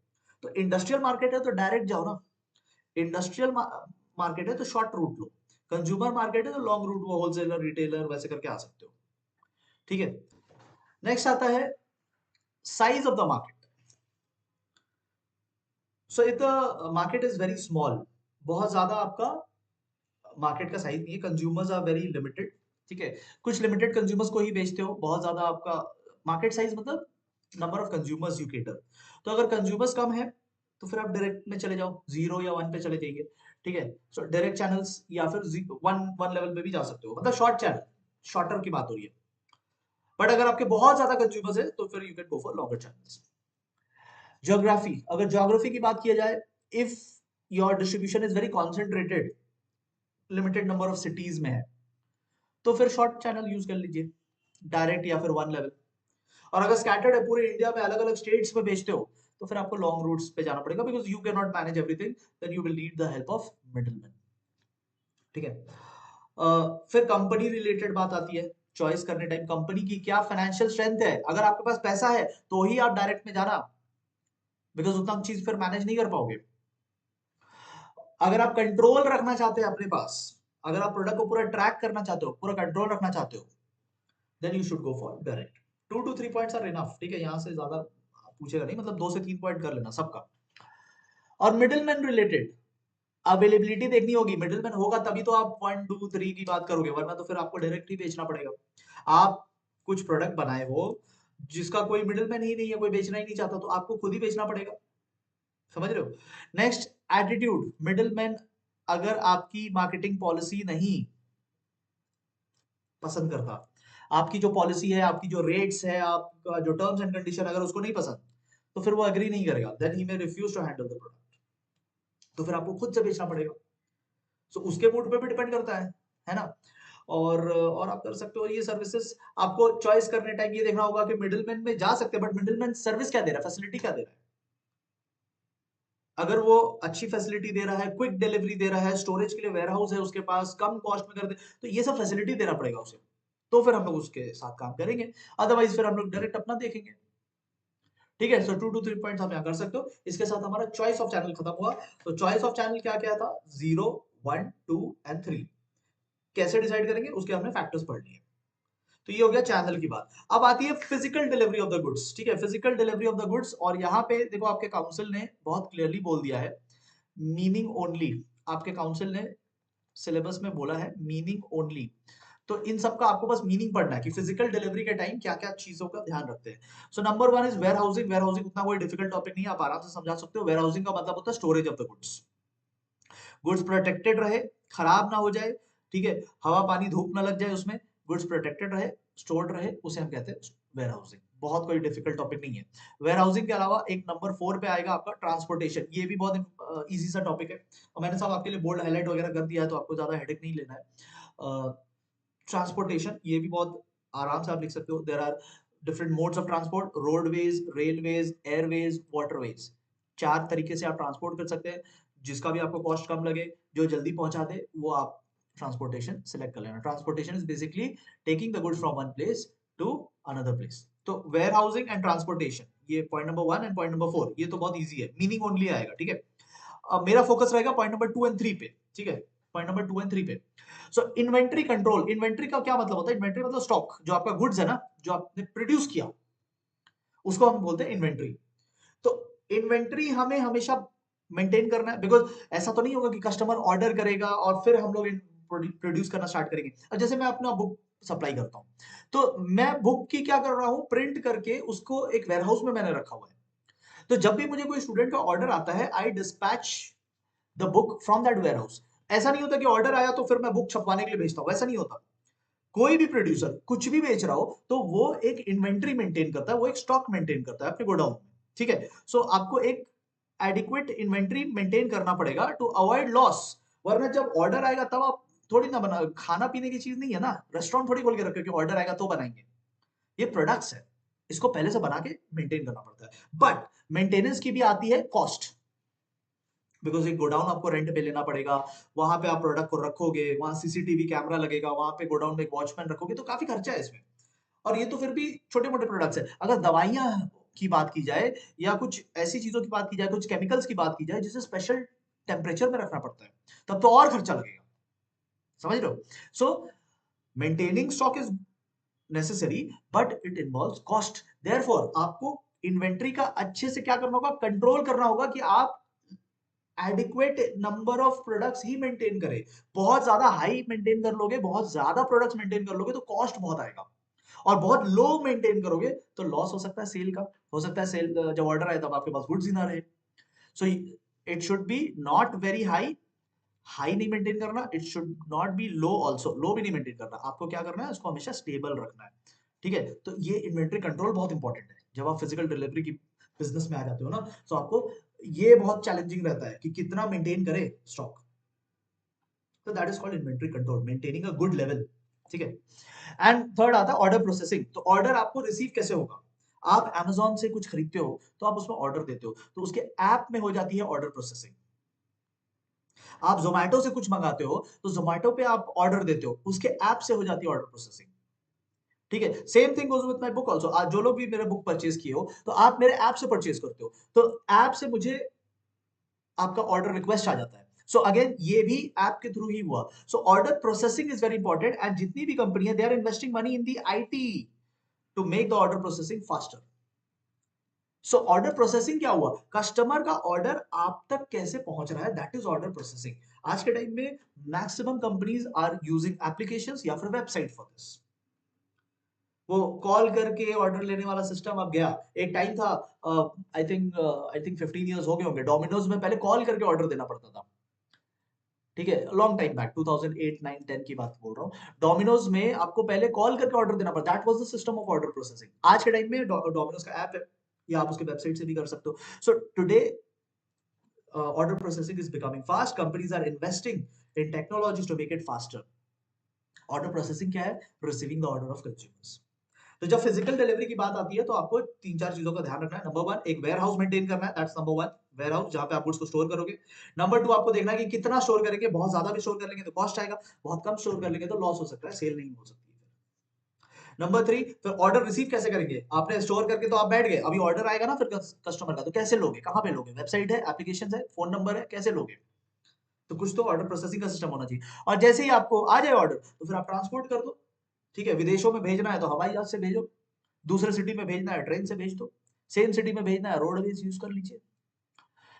तो इंडस्ट्रियल मार्केट है तो डायरेक्ट जाओ ना। इंडस्ट्रियल मार्केट है तो शॉर्ट रूट लो, कंज्यूमर मार्केट है तो लॉन्ग रूट, वो होलसेलर, रिटेलर, वैसे करके आ सकते हो। ठीक है, नेक्स्ट आता है size of the market. So if the market is very small, बहुत ज्यादा आपका मार्केट का साइज नहीं है, कंज्यूमर्स आर वेरी लिमिटेड, ठीक है, कुछ लिमिटेड कंज्यूमर्स को ही बेचते हो, बहुत ज्यादा आपका मार्केट साइज मतलब number of consumers you cater. तो अगर कंज्यूमर्स कम है तो फिर आप डायरेक्ट में चले जाओ, 0 या 1 पे चले जाइए। ठीक है, सो डायरेक्ट चैनल्स या फिर वन वन लेवल पे भी जा सकते हो, मतलब शॉर्ट चैनल, शॉर्टर की बात हो रही है। बट अगर आपके बहुत ज्यादा कंज्यूमर्स है तो फिर you can go for longer channels. Geography, अगर ज्योग्राफी की बात किया जाए, if your distribution is very concentrated, limited number of cities में है, तो फिर शॉर्ट चैनल यूज कर लीजिए, डायरेक्ट या फिर वन लेवल। और अगर स्कैटर्ड है, पूरे इंडिया में अलग अलग स्टेट्स में बेचते हो, तो फिर आपको लॉन्ग रूट्स पे जाना पड़ेगा, because you can not manage everything, then you will need the help of middleman. ठीक है, फिर कंपनी रिलेटेड बात आती है, चॉइस करने टाइम कंपनी की क्या फाइनेंशियल स्ट्रेंथ है। अगर आपके पास पैसा है तो ही आप डायरेक्ट में जाना, बिकॉज उतना चीज फिर मैनेज नहीं कर पाओगे। अगर आप कंट्रोल रखना चाहते हैं अपने पास, अगर आप प्रोडक्ट को पूरा ट्रैक करना चाहते हो, पूरा कंट्रोल रखना चाहते हो, then you should go for direct. 2 to 3 points are enough, ठीक है, यहां से ज्यादा पूछेगा नहीं, मतलब 2 से 3 पॉइंट कर लेना सबका। और मिडिलमैन रिलेटेड अवेलेबिलिटी देखनी होगी, मिडिलमैन होगा तभी तो आप 1 2 3 की बात करोगे, वरना तो फिर आपको डायरेक्ट ही बेचना पड़ेगा। आप कुछ प्रोडक्ट बनाए हो जिसका कोई मिडिलमैन ही नहीं है, कोई बेचना ही नहीं चाहता, तो आपको खुद ही बेचना पड़ेगा। समझ रहे हो? नेक्स्ट, एटीट्यूड, मिडिलमैन अगर आपकी मार्केटिंग पॉलिसी नहीं पसंद करता, आपकी जो पॉलिसी है, आपकी जो रेट्स है, आपका जो टर्म्स एंड कंडीशन अगर उसको नहीं पसंद, तो फिर वो एग्री नहीं करेगा, then he may refuse to handle the product, तो फिर आपको खुद से बेचना पड़ेगा। सो उसके मूड पे भी डिपेंड करता है ना। और आप कर सकते हो ये सर्विसेज, आपको चॉइस करने टाइम ये देखना होगा कि मिडिलमैन में जा सकते हैं, बट मिडिलमैन सर्विस क्या दे रहा है, फैसिलिटी क्या दे रहा है। अगर वो अच्छी फैसिलिटी दे रहा है, क्विक डिलीवरी दे रहा है, स्टोरेज के लिए वेयरहाउस है उसके पास, कम कॉस्ट में कर दे, तो ये सब फैसिलिटी देना पड़ेगा उसे, तो फिर हम लोग उसके साथ काम करेंगे। अदरवाइज फिर हम लोग डायरेक्ट अपना देखेंगे। ठीक है, सो 2 to 3 पॉइंट्स हम यहाँ कर सकते हो। इसके साथ हमारा चॉइस ऑफ चैनल खत्म हुआ। तो चॉइस ऑफ चैनल क्या क्या था, 0 1 2 एंड 3, कैसे डिसाइड करेंगे उसके हमने फैक्टर्स पढ़ लिए। तो ये हो गया चैनल की बात। अब आती है physical delivery of the goods. ठीक है, physical delivery of the goods, और यहाँ पे देखो आपके काउंसिल ने बहुत क्लियरली बोल दिया है, मीनिंग ओनली। आपके काउंसिल ने सिलेबस में बोला है मीनिंग ओनली। तो इन सब का आपको बस मीनिंग पढ़ना है कि फिजिकल डिलीवरी के टाइम क्या क्या चीजों का ध्यान रखते हैं। So number 1 is warehousing. Warehousing उतना कोई डिफिकल्ट टॉपिक नहीं है, आप आराम से समझा सकते हो। वेयर हाउसिंग का मतलब होता है storage of the goods. Goods protected रहे, खराब ना हो जाए, ठीक है, हवा पानी धूप ना लग जाए उसमें, गुड्स प्रोटेक्टेड रहे, स्टोर्ड रहे, उसे हम कहते हैं वेयर हाउसिंग। बहुत कोई डिफिकल्ट टॉपिक नहीं है। वेयर हाउसिंग के अलावा एक नंबर 4 पे आएगा आपका ट्रांसपोर्टेशन। ये भी बहुत इजी सा टॉपिक है, और मैंने सब आपके लिए बोल्ड हाईलाइट वगैरह कर दिया है, तो आपको ज्यादा हेडेक नहीं लेना है। ट्रांसपोर्टेशन ये भी बहुत आराम से आप लिख सकते हो। There are different modes of transport, roadways, railways, airways, waterways. 4 तरीके से आप ट्रांसपोर्ट कर सकते हैं, जिसका भी आपको कॉस्ट कम लगे, जो जल्दी पहुंचा दे, वो आप ट्रांसपोर्टेशन सिलेक्ट कर लेना। Transportation is basically taking the goods from one place to another place. तो वेयर हाउसिंग एंड ट्रांसपोर्टेशन, ये point number 1 and point number 4, ये तो बहुत ईजी है, मीनिंग ओनली आएगा। ठीक है, अब मेरा फोकस रहेगा पॉइंट नंबर 2 एंड 3 पे। ठीक है, पॉइंट नंबर 2 एंड 3 पे। सो इन्वेंट्री कंट्रोल। इन्वेंट्री का क्या मतलब होता है? इन्वेंट्री मतलब स्टॉक, जो आपका गुड्स है ना, जो आपने प्रोड्यूस किया, उसको हम बोलते हैं इन्वेंट्री। तो इन्वेंट्री हमें हमेशा मेंटेन करना है, बिकॉज ऐसा तो नहीं होगा कि कस्टमर ऑर्डर करेगा और फिर हम लोग प्रोड्यूस करना स्टार्ट करेंगे। अब जैसे मैं अपना बुक सप्लाई करता हूँ, तो मैं बुक की क्या कर रहा हूँ, प्रिंट करके उसको एक वेयरहाउस में मैंने रखा हुआ है। तो जब भी मुझे कोई स्टूडेंट का ऑर्डर आता है, I dispatch the book from that warehouse. ऐसा नहीं होता कि ऑर्डर आया तो फिर मैं बुक छपवाने के लिए भेजता हूँ, वैसा नहीं होता। कोई भी प्रोड्यूसर कुछ भी बेच रहा हो तो वो एक इन्वेंट्री मेंटेन करता है, वो एक स्टॉक मेंटेन करता है अपने गोडाउन में, ठीक है। सो आपको एक एडिक्वेट इन्वेंट्री मेंटेन करना पड़ेगा टू अवॉइड लॉस, वरना जब ऑर्डर आएगा तब आप थोड़ी ना बना, खाना पीने की चीज नहीं है ना, रेस्टोरेंट थोड़ी खोल के रखे कि ऑर्डर आएगा तो बनाएंगे। ये प्रोडक्ट्स है, इसको पहले से बना के मेंटेन करना पड़ता है। बट मेंटेनेंस की भी आती है कॉस्ट, बिकॉज एक गोडाउन आपको रेंट पे लेना पड़ेगा, वहां पे आप प्रोडक्ट को रखोगे, वहां सीसीटीवी कैमरा लगेगा, वहां पे गोडाउन में एक वॉचमैन रखोगे, तो काफी खर्चा है इसमें। और ये तो फिर भी छोटे मोटे प्रोडक्ट्स है। अगर दवाइयां की बात की जाए या कुछ ऐसी चीजों की बात की जाए, कुछ केमिकल्स की बात की जाए जिसे स्पेशल टेम्परेचर में रखना पड़ता है, तब तो और खर्चा लगेगा। समझ रहे हो? सो maintaining stock is necessary but it involves cost. Therefore आपको इन्वेंट्री का अच्छे से क्या करना होगा, कंट्रोल करना होगा कि आप adequate number of products he maintain करें। बहुत ज्यादा हाई मेंटेन कर लोगे, बहुत ज्यादा प्रोडक्ट्स मेंटेन कर लोगे तो कॉस्ट बहुत आएगा, और बहुत लो मेंटेन करोगे तो लॉस हो सकता है सेल का, हो सकता है सेल जब ऑर्डर आए तब आपके पास गुड्स ही ना रहे। So it should be not very high, high नहीं मेंटेन करना, it should not be low also, low भी नहीं मेंटेन करना। आपको क्या करना है, उसको हमेशा स्टेबल रखना है, ठीक है। तो ये इन्वेंट्री कंट्रोल बहुत इंपॉर्टेंट है जब आप फिजिकल डिलीवरी की बिजनेस में आ जाते हो ना, तो आपको ये बहुत चैलेंजिंग रहता है कि कितना मेंटेन करे स्टॉक। तो that is called inventory control, maintaining a good level, ठीक है। एंड थर्ड आता है ऑर्डर प्रोसेसिंग। तो ऑर्डर आपको रिसीव कैसे होगा, आप Amazon से कुछ खरीदते हो तो आप उसमें ऑर्डर देते हो, तो उसके ऐप में हो जाती है ऑर्डर प्रोसेसिंग। आप जोमेटो से कुछ मंगाते हो तो जोमेटो पे आप ऑर्डर देते हो, उसके ऐप से हो जाती है ऑर्डर प्रोसेसिंग, ठीक है। Same thing goes with my book also. आज जो लोग भी मेरे बुक परचेज किए हो तो आप मेरे ऐप से परचेज करते हो, तो ऐप से मुझे आपका ऑर्डर रिक्वेस्ट आ जाता है। सो अगेन ये भी ऐप के थ्रू ही हुआ। So order processing is very important, and जितनी भी कंपनी है they are investing money in the IT to make the order processing faster. So order processing क्या हुआ, कस्टमर का ऑर्डर आप तक कैसे पहुंच रहा है, दैट इज ऑर्डर प्रोसेसिंग। आज के टाइम में maximum companies are using applications या फिर वेबसाइट फॉर दिस। वो कॉल करके ऑर्डर लेने वाला सिस्टम अब गया। एक टाइम था, आई थिंक 15 इयर्स हो गए होंगे, डोमिनोज में पहले कॉल करके ऑर्डर देना पड़ता था, ठीक है। लॉन्ग टाइम बैक 2008 9 10 की बात बोल रहा हूँ। डोमिनोज में आपको पहले कॉल करके ऑर्डर देना पड़ता, that was the system of order processing. आज के टाइम में डोमिनोज का ऐप है, या आप उसके वेबसाइट से भी कर सकते हो। So today order processing is becoming fast. Companies are investing in technologies to make it faster. Order processing क्या है, receiving the order of consumers. तो जब फिजिकल डिलीवरी की बात आती है तो आपको तीन चार चीजों का ध्यान रखना है। नंबर वन, एक वेयर हाउस मेंटेन करना है, that's number one, warehouse जहां पे आप गुड्स को स्टोर करोगे। नंबर टू, आपको देखना है कि कितना स्टोर करेंगे, बहुत ज्यादा भी स्टोर कर लेंगे तो कॉस्ट आएगा, बहुत कम स्टोर कर लेंगे तो लॉस हो सकता है, सेल नहीं हो सकती है। नंबर थ्री, फिर ऑर्डर रिसीव कैसे करेंगे, आपने स्टोर करके तो आप बैठ गए, अभी ऑर्डर आएगा ना फिर कस्टमर का, तो कैसे लोगे, कहां पे लोगे, वेबसाइट है, एप्लीकेशन है, फोन नंबर है, कैसे लोगे। तो कुछ तो ऑर्डर प्रोसेसिंग का सिस्टम होना चाहिए। और जैसे ही आपको आ जाए ऑर्डर तो फिर आप ट्रांसपोर्ट कर दो, ठीक है। विदेशों में भेजना है तो हवाई जहाज से भेजो, दूसरे सिटी में भेजना है ट्रेन से भेज दो, सेम सिटी में भेजना है रोडवेज यूज कर लीजिए।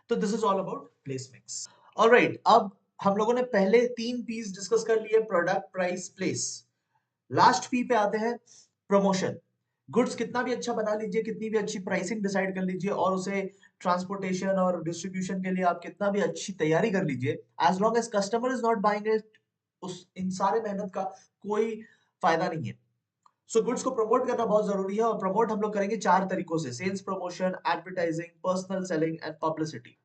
तो this is all about place mix. Alright, अब हम लोगों ने पहले तीन पीस डिस्कस कर लिए, product, price, place. Last P पे आते हैं, प्रमोशन। गुड्स कितना भी अच्छा बना लीजिए, कितनी भी अच्छी प्राइसिंग डिसाइड कर लीजिए, और उसे ट्रांसपोर्टेशन और डिस्ट्रीब्यूशन के लिए आप कितना भी अच्छी तैयारी कर लीजिए, as long as customer is not buying it, उस इन सारे मेहनत का कोई फायदा नहीं है। सो गुड्स को प्रमोट करना बहुत जरूरी है, और प्रमोट हम लोग करेंगे चार तरीकों से, sales promotion, advertising, personal selling and publicity.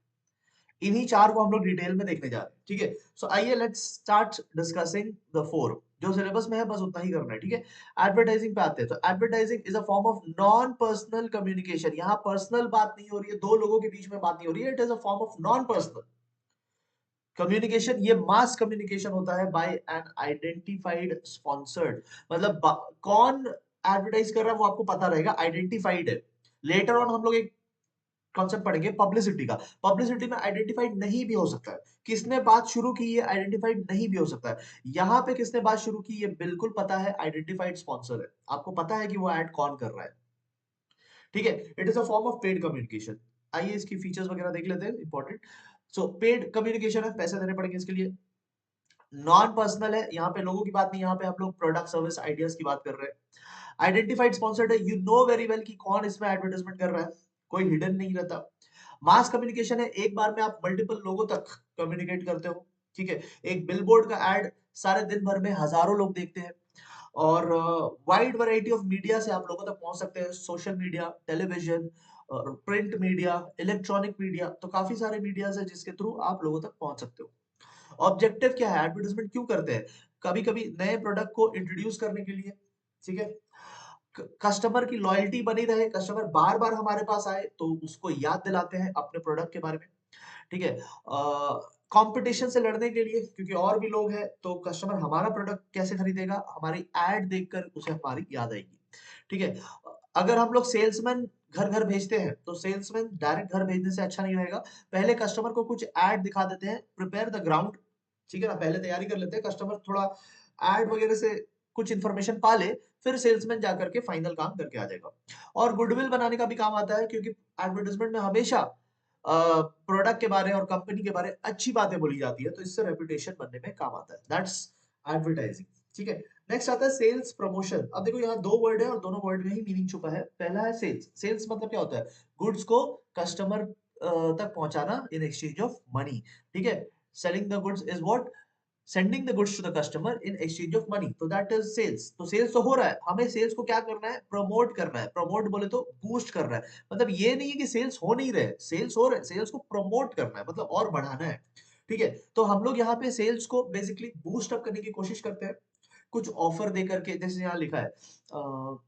इन्हीं चार को हम लोग डिटेल में देखने जा रहे हैं, ठीक है। सो आइए let's start discussing the four. जो सिलेबस में है बस उतना ही करना है, ठीक है। एडवर्टाइजिंग पे आते हैं, तो advertising is a form of non personal communication. यहाँ पर्सनल बात नहीं हो रही है, दो लोगों के बीच में बात नहीं हो रही है, it is a form of non personal communication. ये मास कम्युनिकेशन होता है बाय एन आइडेंटिफाइड स्पॉन्सर्ड, मतलब कौन एडवर्टाइज कर रहा है वो आपको पता रहेगा, आइडेंटिफाइड है। लेटर ऑन हम लोग एक कॉन्सेप्ट पढ़ेंगे पब्लिसिटी का। पब्लिसिटी में आइडेंटिफाइड नहीं भी हो सकता है, किसने बात शुरू की ये आइडेंटिफाइड नहीं भी हो सकता है। यहाँ पे किसने बात शुरू की ये बिल्कुल पता है, आइडेंटिफाइड स्पॉन्सर है, आपको पता है कि वो ऐड कौन कर रहा है, ठीक है। It is a form of paid communication. आइए इसकी फीचर्स वगैरह देख लेते हैं, इंपॉर्टेंट। सो पेड कम्युनिकेशन है, पैसे देने पड़ेंगे इसके लिए। नॉन पर्सनल है, यहाँ पे लोगों की बात नहीं, यहाँ पे हम लोग प्रोडक्ट, सर्विस, आइडियाज की बात कर रहे हैं। आइडेंटिफाइड स्पॉन्सर्ड है, यू नो वेरी वेल कि कौन इसमें एडवर्टाइजमेंट कर रहा है, कोई हिडन नहीं रहता। मास कम्युनिकेशन है, एक बार में आप मल्टीपल लोगों तक कम्युनिकेट करते हो, ठीक है। एक बिलबोर्ड का एड सारे दिन भर में हजारों लोग देखते हैं, और वाइड वैरायटी ऑफ मीडिया से आप लोगों तक पहुंच सकते हैं, social media, television, print media, electronic media, तो काफी सारे मीडिया है जिसके थ्रू आप लोगों तक पहुंच सकते हो। ऑब्जेक्टिव क्या है, एडवर्टाइजमेंट क्यों करते हैं? कभी कभी नए प्रोडक्ट को इंट्रोड्यूस करने के लिए, ठीक है, कस्टमर की लॉयल्टी बनी रहे, कस्टमर बार बार हमारे पास आए तो उसको याद दिलाते हैं अपने प्रोडक्ट के बारे में, ठीक है। कंपटीशन से लड़ने के लिए, क्योंकि और भी लोग हैं तो कस्टमर हमारा प्रोडक्ट कैसे खरीदेगा, हमारी एड देखकर उसे हमारी याद आएगी, ठीक है। अगर हम लोग सेल्समैन घर घर भेजते हैं तो सेल्समैन डायरेक्ट घर भेजने से अच्छा नहीं रहेगा, पहले कस्टमर को कुछ एड दिखा देते हैं, प्रिपेयर द ग्राउंड, ठीक है ना, पहले तैयारी कर लेते हैं, कस्टमर थोड़ा एड वगैरह से कुछ इन्फॉर्मेशन पा ले, फिर सेल्समैन जाकर के फाइनल काम करके आ जाएगा। और गुडविल बनाने का भी काम आता है, क्योंकि एडवर्टाइजमेंट में हमेशा प्रोडक्ट के बारे और कंपनी के बारे अच्छी बातें बोली जाती है, तो इससे रेपुटेशन बनने में काम आता है। दैट्स एडवर्टाइजिंग, ठीक है। नेक्स्ट आता है सेल्स प्रमोशन। अब देखो यहाँ दो वर्ड है और दोनों वर्ड में ही मीनिंग छुपा है। पहला है सेल्स। सेल्स मतलब क्या होता है? गुड्स को कस्टमर तक पहुंचाना इन एक्सचेंज ऑफ मनी, ठीक है। Selling the goods is what? Sending the goods to the customer in exchange of money, तो दैट इज सेल्स। तो सेल्स तो हो रहा है, हमें सेल्स को क्या करना है? प्रमोट करना है। प्रमोट बोले तो बूस्ट करना है, मतलब ये नहीं है कि सेल्स हो नहीं रहे, सेल्स हो रहे, सेल्स को प्रमोट करना है, मतलब और बढ़ाना है, ठीक है। तो हम लोग यहाँ पे सेल्स को बेसिकली बूस्ट अप करने की कोशिश करते हैं, कुछ ऑफर दे करके, जैसे यहाँ लिखा है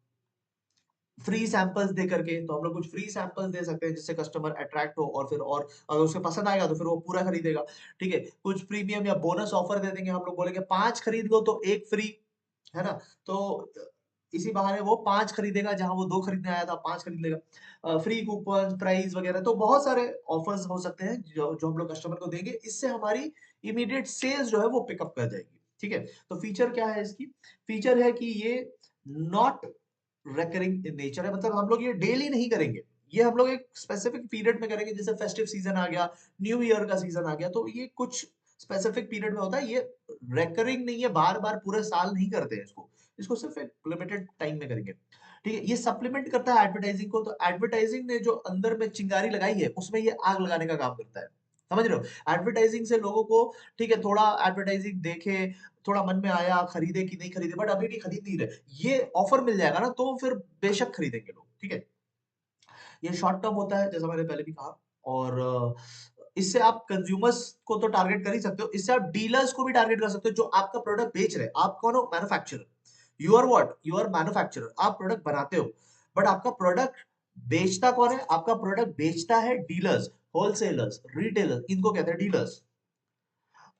फ्री सैंपल्स दे करके, तो हम लोग कुछ फ्री सैंपल्स दे सकते हैं जिससे कस्टमर अट्रैक्ट हो, और फिर और अगर उसे पसंद आएगा तो फिर वो पूरा खरीदेगा, ठीक है। कुछ प्रीमियम या बोनस ऑफर दे देंगे, हम लोग बोलेंगे 5 खरीद लो तो 1 फ्री, है ना? तो इसी बहाने वो 5 खरीदेगा, जहां वो 2 खरीदने आया था 5 खरीद लेगा। फ्री कूपन, प्राइस वगैरह, तो बहुत सारे ऑफर्स हो सकते हैं जो जो हम लोग कस्टमर को देंगे, इससे हमारी इमीडिएट सेल्स जो है वो पिकअप कर जाएगी, ठीक है। तो फीचर क्या है इसकी? फीचर है कि ये नॉट रेकरिंग इन नेचर है, मतलब हम लोग ये डेली नहीं करेंगे, ये हम लोग एक स्पेसिफिक पीरियड में करेंगे, जैसे फेस्टिव सीजन आ गया, न्यू ईयर का सीजन आ गया, तो ये कुछ स्पेसिफिक पीरियड में होता है, ये रेकरिंग नहीं है, बार बार पूरे साल नहीं करते हैं इसको, इसको सिर्फ एक लिमिटेड टाइम में करेंगे, ठीक है। ये सप्लीमेंट करता है एडवर्टाइजिंग को, तो एडवर्टाइजिंग ने जो अंदर में चिंगारी लगाई है उसमें ये आग लगाने का काम करता है, समझ रहे हो? एडवर्टाइजिंग से लोगों को, ठीक है, थोड़ा एडवर्टाइजिंग देखे, थोड़ा मन में आया, खरीदे कि नहीं खरीदे, बट अभी भी खरीद नहीं रहे, ये ऑफर मिल जाएगा ना तो फिर बेशक खरीदेंगे लोग, ठीक है। ये शॉर्ट टर्म होता है, जैसा मैंने पहले भी कहा, और इससे आप कंज्यूमर्स को तो टारगेट कर ही सकते हो, इससे आप डीलर्स को भी टारगेट कर सकते हो जो आपका प्रोडक्ट बेच रहे हैं। आप कौन हो? Manufacturer. You are what? You are manufacturer. आप प्रोडक्ट बनाते हो, बट आपका प्रोडक्ट बेचता कौन है? आपका प्रोडक्ट बेचता है डीलर्स, होलसेलर्स, रिटेलर्स, इनको कहते हैं डीलर्स।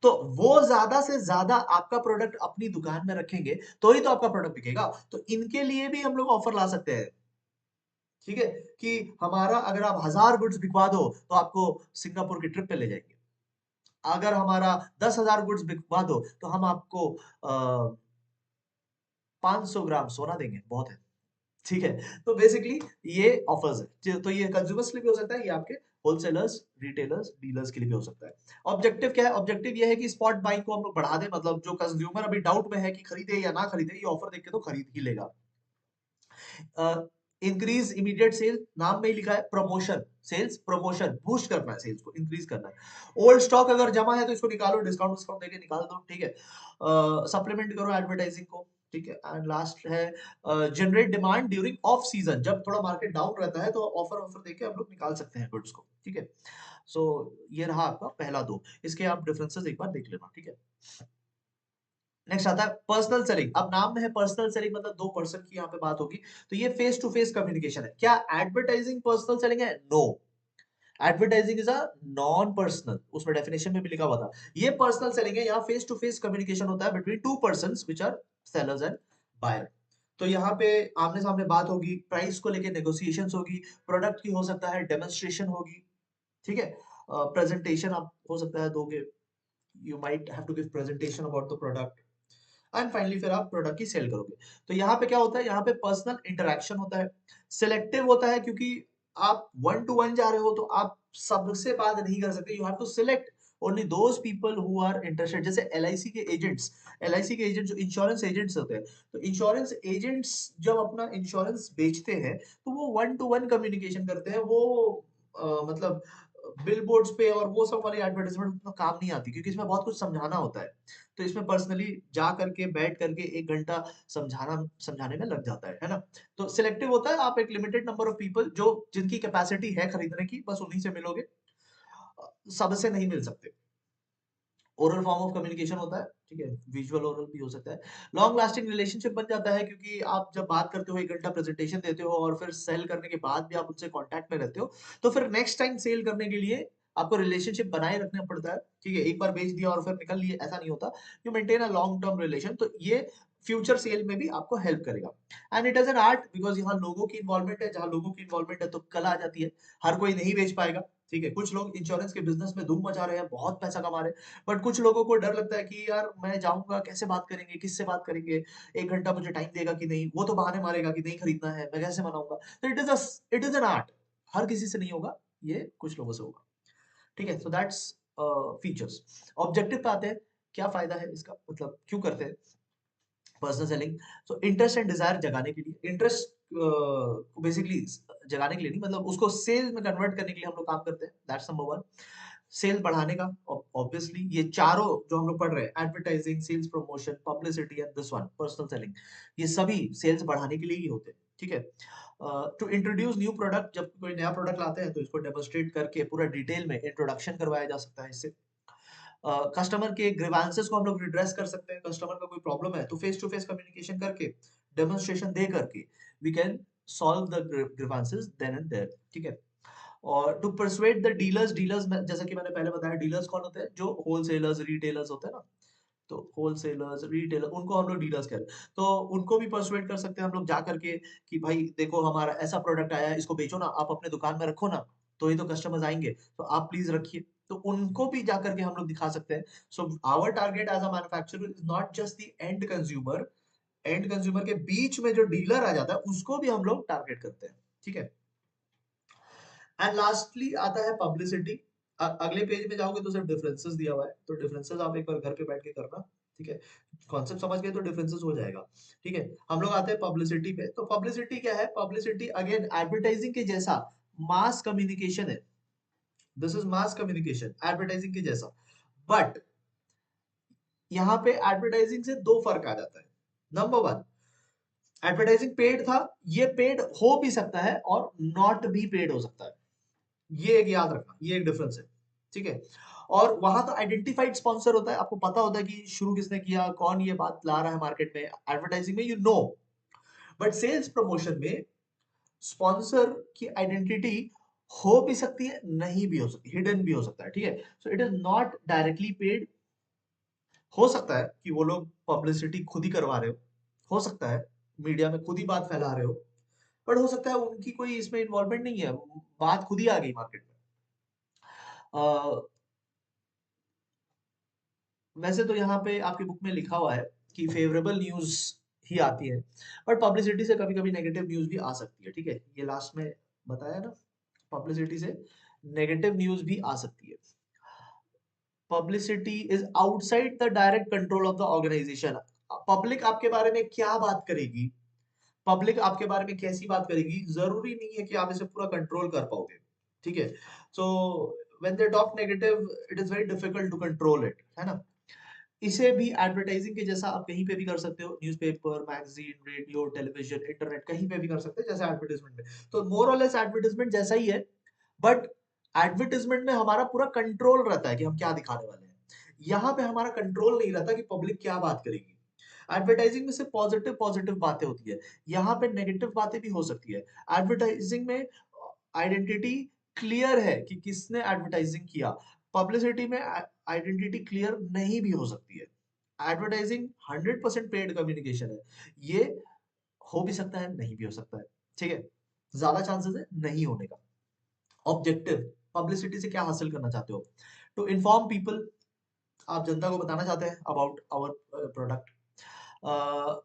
तो वो ज्यादा से ज्यादा आपका प्रोडक्ट अपनी दुकान में रखेंगे तो ही तो आपका प्रोडक्ट बिकेगा, तो इनके लिए भी हम लोग ऑफर ला सकते हैं, ठीक है, कि हमारा अगर आप 1000 गुड्स बिकवा दो तो आपको सिंगापुर की ट्रिप पे ले जाएंगे, अगर हमारा 10,000 गुड्स बिकवा दो तो हम आपको 500 ग्राम सोना देंगे, बहुत है, ठीक है। तो बेसिकली ये ऑफर्स है, तो ये कंज्यूमर्स के लिए भी हो सकता है, ये आपके होलसेलर्स, रिटेलर्स, डीलर्स के लिए भी हो सकता है। ऑब्जेक्टिव क्या है? ऑब्जेक्टिव ये है कि स्पॉट बाइंग को हम लोग बढ़ा दें, मतलब जो कंज्यूमर अभी डाउट में है कि खरीदे या ना खरीदे, ये ऑफर देख के तो खरीद ही लेगा। इंक्रीज इमीडिएट सेल, नाम में ही लिखा है प्रमोशन, सेल्स प्रमोशन, बूस्ट करना है, सेल्स को इंक्रीज करना है। ओल्ड स्टॉक अगर जमा है तो इसको निकालो, डिस्काउंट डिस्काउंट देके निकाल दो, ठीक है। सप्लीमेंट करो एडवर्टाइजिंग को, ठीक है। एंड लास्ट है generate demand during off season, जब थोड़ा मार्केट डाउन रहता है तो ऑफर ऑफर देके हम लोग निकाल सकते हैं गुड्स को, ठीक है। सो ये रहा आपका पहला दो, इसके आप डिफरेंसेस एक बार देख लेना, ठीक है। नेक्स्ट आता है पर्सनल सेलिंग। अब नाम में है पर्सनल सेलिंग, मतलब दो पर्सन की यहाँ पे बात होगी, तो ये फेस टू फेस कम्युनिकेशन है। क्या एडवर्टाइजिंग पर्सनल सेलिंग है? No, advertising is a non personal, उसमें डेफिनेशन में भी लिखा हुआ था, ये पर्सनल सेलिंग है, यहाँ फेस टू फेस कम्युनिकेशन होता है between two persons which are sellers and buyer. तो यहाँ पे आमने सामने बात होगी, प्राइस को लेके नेगोशिएशंस होगी, प्रोडक्ट की हो सकता है डेमोन्स्ट्रेशन होगी, ठीक है। प्रेजेंटेशन आप हो सकता है दोगे, you might have to give presentation about the product, and finally फिर आप प्रोडक्ट की सेल करोगे। तो यहाँ पे क्या होता है? यहाँ पे पर्सनल इंटरेक्शन होता है, सिलेक्टिव होता है, क्योंकि आप वन टू वन जा रहे हो तो आप सबसे बात नहीं कर सकते, you have to select only those people who are interested. जैसे एलआईसी के एजेंट्स, एलआईसी के एजेंट जो इंश्योरेंस एजेंट्स होते हैं, तो इंश्योरेंस एजेंट्स जब अपना इंश्योरेंस बेचते हैं तो वो वन टू वन कम्युनिकेशन करते हैं, वो मतलब बिलबोर्ड्स पे और वो सब वाली एडवर्टाइजमेंट उतना काम नहीं आती, क्योंकि इसमें बहुत कुछ समझाना होता है। तो इसमें पर्सनली जा करके बैठ करके 1 घंटा समझाने में लग जाता है ना? तो सिलेक्टिव होता है, आप एक लिमिटेड नंबर ऑफ पीपल जो जिनकी कैपेसिटी है खरीदने की, बस उन्हीं से मिलोगे। सबसे नहीं मिल सकते। ओरल फॉर्म ऑफ कम्युनिकेशन होता है, ठीक है? विजुअल ओरल भी हो सकता है। लॉन्ग लास्टिंग रिलेशनशिप बन जाता है, क्योंकि आप जब बात करते हो 1 घंटा प्रेजेंटेशन देते हो और फिर सेल करने के बाद भी आप उनसे कॉन्टैक्ट में रहते हो, तो फिर नेक्स्ट टाइम सेल करने के लिए आपको रिलेशनशिप बनाए रखना पड़ता है, ठीक है? एक बार बेच दिया और फिर निकल लिए, ऐसा नहीं होता। You maintain a long term relation, तो ये फ्यूचर सेल में भी आपको हेल्प करेगा। And it is an art, because यहाँ लोगों की इन्वॉल्वमेंट है, जहाँ लोगों की इन्वॉल्वमेंट है तो कला आ जाती है। हर कोई नहीं बेच पाएगा, ठीक है? कुछ लोग इंश्योरेंस के बिज़नेस में धूम मचा रहे हैं, बहुत पैसा कमा रहे हैं। बट कुछ लोगों को डर लगता है कि यार मैं जाऊँगा, कैसे बात करेंगे, किससे बात करेंगे? 1 घंटा मुझे टाइम देगा कि नहीं? वो तो बहाने मारेगा कि नहीं खरीदना है, मैं कैसे मनाऊँगा? तो इट इज़ एन आर्ट। हर किसी से नहीं होगा, ये कुछ लोगों से होगा। ठीक है? So that's features. ऑब्जेक्टिव पे आते हैं, क्या फ़ायदा है इसका? मतलब क्यों करते हैं personal selling? So interest and desire जगाने के लिए, इंटरेस्ट बेसिकली जगाने के लिए नहीं, मतलब उसको सेल्स में कन्वर्ट करने के लिए हम लोग काम करते हैं, दैट्स नंबर 1। सेल बढ़ाने का, ऑब्वियसली ये चारों जो हम लोग पढ़ रहे हैं, advertising, sales promotion, publicity and this one personal selling, ये सभी सेल्स बढ़ाने के लिए ही होते हैं, ठीक है? टू इंट्रोड्यूस न्यू प्रोडक्ट, जब कोई नया प्रोडक्ट लाते हैं तो इसको डेमोन्स्ट्रेट करके पूरा डिटेल में इंट्रोडक्शन करवाया जा सकता है इससे। कस्टमर के ग्रीवांसेस को हम लोग रिड्रेस कर सकते हैं, कस्टमर का कोई प्रॉब्लम है तो फेस टू फेस कम्युनिकेशन करके, डेमोन्स्ट्रेशन दे करके we can solve the grievances then and there, ठीक है? और to persuade the dealers, dealers में जैसा कि मैंने पहले बताया, डीलर्स कौन होते हैं? जो होलसेलर्स, रिटेलर्स होते हैं ना, तो होलसेलर्स, रिटेलर, उनको हम लोग डीलर्स कहते हैं। तो उनको भी परसुएड कर सकते हैं हम लोग जा करके कि भाई देखो हमारा ऐसा प्रोडक्ट आया है, इसको बेचो ना, आप अपने दुकान में रखो ना, तो ही तो कस्टमर्स आएँगे, तो आप प्लीज़ रखिए। तो उनको भी जा करके हम लोग दिखा सकते हैं। So our target as a manufacturer is not just the end consumer के बीच में जो डीलर आ जाता है, उसको भी हम लोग टारगेट करते हैं। ठीक है? एंड लास्टली आता है पब्लिसिटी। अगले पेज में जाओगे तो सिर्फ डिफरेंसेस दिया हुआ है, तो डिफरेंसेस आप एक बार घर पे बैठ के करना, ठीक है? कॉन्सेप्ट समझ गए तो डिफरेंसेस हो जाएगा, ठीक है? हम लोग आते हैं पब्लिसिटी पे। तो पब्लिसिटी क्या है? पब्लिसिटी अगेन एडवर्टाइजिंग के जैसा मास कम्युनिकेशन है। This is mass communication advertising के जैसा, बट यहाँ पे एडवर्टाइजिंग से दो फर्क आ जाता है। नंबर वन, एडवर्टाइजिंग पेड था, ये पेड हो भी सकता है और नॉट भी पेड हो सकता है। ये एक याद रखना, ये एक डिफरेंस है, ठीक है? और वहां तो आइडेंटिफाइड स्पॉन्सर होता है, आपको पता होता है कि शुरू किसने किया, कौन ये बात ला रहा है मार्केट में। एडवर्टाइजिंग में you know, but sales promotion में स्पॉन्सर की आइडेंटिटी हो भी सकती है, नहीं भी हो सकती, हिडन भी हो सकता है, ठीक है? So it is not directly paid. हो सकता है कि वो लोग पब्लिसिटी खुद ही करवा रहे हो सकता है मीडिया में खुद ही बात फैला रहे हो, बट हो सकता है उनकी कोई इसमें इन्वॉल्वमेंट नहीं है, बात खुद ही आ गई मार्केट में। वैसे तो यहाँ पे आपकी बुक में लिखा हुआ है कि फेवरेबल न्यूज ही आती है, बट पब्लिसिटी से कभी कभी नेगेटिव न्यूज भी आ सकती है, ठीक है? ये लास्ट में बताया ना, पब्लिसिटी से नेगेटिव न्यूज भी आ सकती है। Publicity is outside the direct control of the organization. Public आपके बारे में क्या बात करेगी, पब्लिक आपके बारे में कैसी बात करेगी, जरूरी नहीं है कि आप इसे पूरा कंट्रोल कर पाओगे, ठीक है? So when they talk negative, it is very difficult to control it, है ना? इसे भी एडवर्टाइजिंग के जैसा आप कहीं पे भी कर सकते हो, newspaper, magazine, radio, television, internet, कहीं पे भी कर सकते हैं जैसे एडवर्टाइजमेंट में। तो मोर और लेस एडवर्टाइजमेंट जैसा ही है, बट एडवर्टाइजमेंट में हमारा पूरा कंट्रोल रहता है कि हम क्या दिखाने वाले हैं। यहाँ पे हमारा कंट्रोल नहीं रहता कि पब्लिक क्या बात करेगी। एडवर्टाइजिंग में सिर्फ पॉजिटिव पॉजिटिव बातें होती है, यहाँ पे नेगेटिव बातें भी हो सकती है। एडवर्टाइजिंग में आइडेंटिटी क्लियर है कि किसने एडवर्टाइजिंग किया, पब्लिसिटी में आइडेंटिटी क्लियर नहीं भी हो सकती है। एडवर्टाइजिंग 100% पेड कम्युनिकेशन है, ये हो भी सकता है, नहीं भी हो सकता है, ठीक है? ज्यादा चांसेस है नहीं होने का। ऑब्जेक्टिव, पब्लिसिटी से क्या हासिल करना चाहते हो? टू इन्फॉर्म पीपल, आप जनता को बताना चाहते हैं about our product.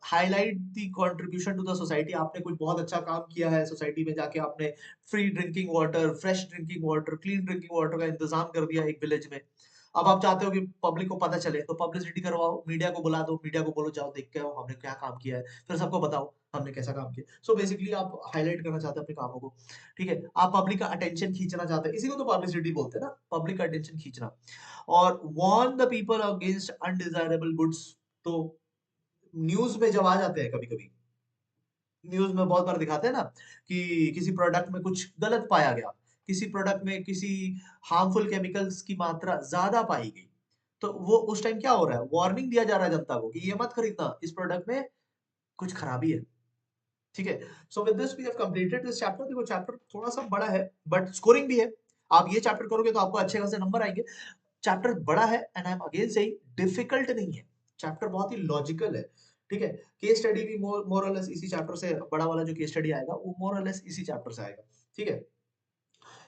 Highlight the contribution to the society, आपने कुछ बहुत अच्छा काम किया है सोसाइटी में जाके, आपने free drinking water, fresh drinking water, clean drinking water का इंतजाम कर दिया एक विलेज में। अब आप चाहते हो कि पब्लिक को पता चले, तो पब्लिसिटी करवाओ, मीडिया को बुला दो, मीडिया को बोलो जाओ देख के आओ हमने क्या काम किया है, फिर सबको बताओ हमने कैसा काम किया। सो बेसिकली आप हाइलाइट करना चाहते हो अपने कामों को, ठीक है? आप पब्लिक का अटेंशन खींचना चाहते हैं, इसी को तो पब्लिसिटी बोलते हैं ना, पब्लिक का अटेंशन खींचना। और warn the people against undesirable goods. तो न्यूज़ में जब आ जाते हैं कभी-कभी, न्यूज़ में बहुत बार दिखाते हैं ना कि किसी प्रोडक्ट में कुछ गलत पाया गया, किसी प्रोडक्ट में किसी हार्मफुल केमिकल्स की मात्रा ज़्यादा पाई गई। तो वो उस टाइम क्या हो रहा है? वार्निंग दिया जा रहा है जनता को कि ये मत खरीदना, इस प्रोडक्ट में कुछ खराबी है। ठीक है? So with this we have completed this chapter. देखो चैप्टर थोड़ा-सा बड़ा है बट स्कोरिंग भी है। आप ये चैप्टर करोगे तो आपको अच्छे खासे नंबर आएँगे। चैप्टर बड़ा है and I am again saying difficult नहीं है। चैप्टर बहुत ही लॉजिकल है। ठीक है? केस स्टडी भी मोर और लेस इसी चैप्टर से बड़ा वाला जो केस स्टडी आएगा वो मोर और लेस इसी चैप्टर से आएगा। ठीक है?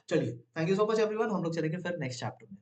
चलिए, thank you so much everyone. हम लोग चलेंगे फिर नेक्स्ट चैप्टर में।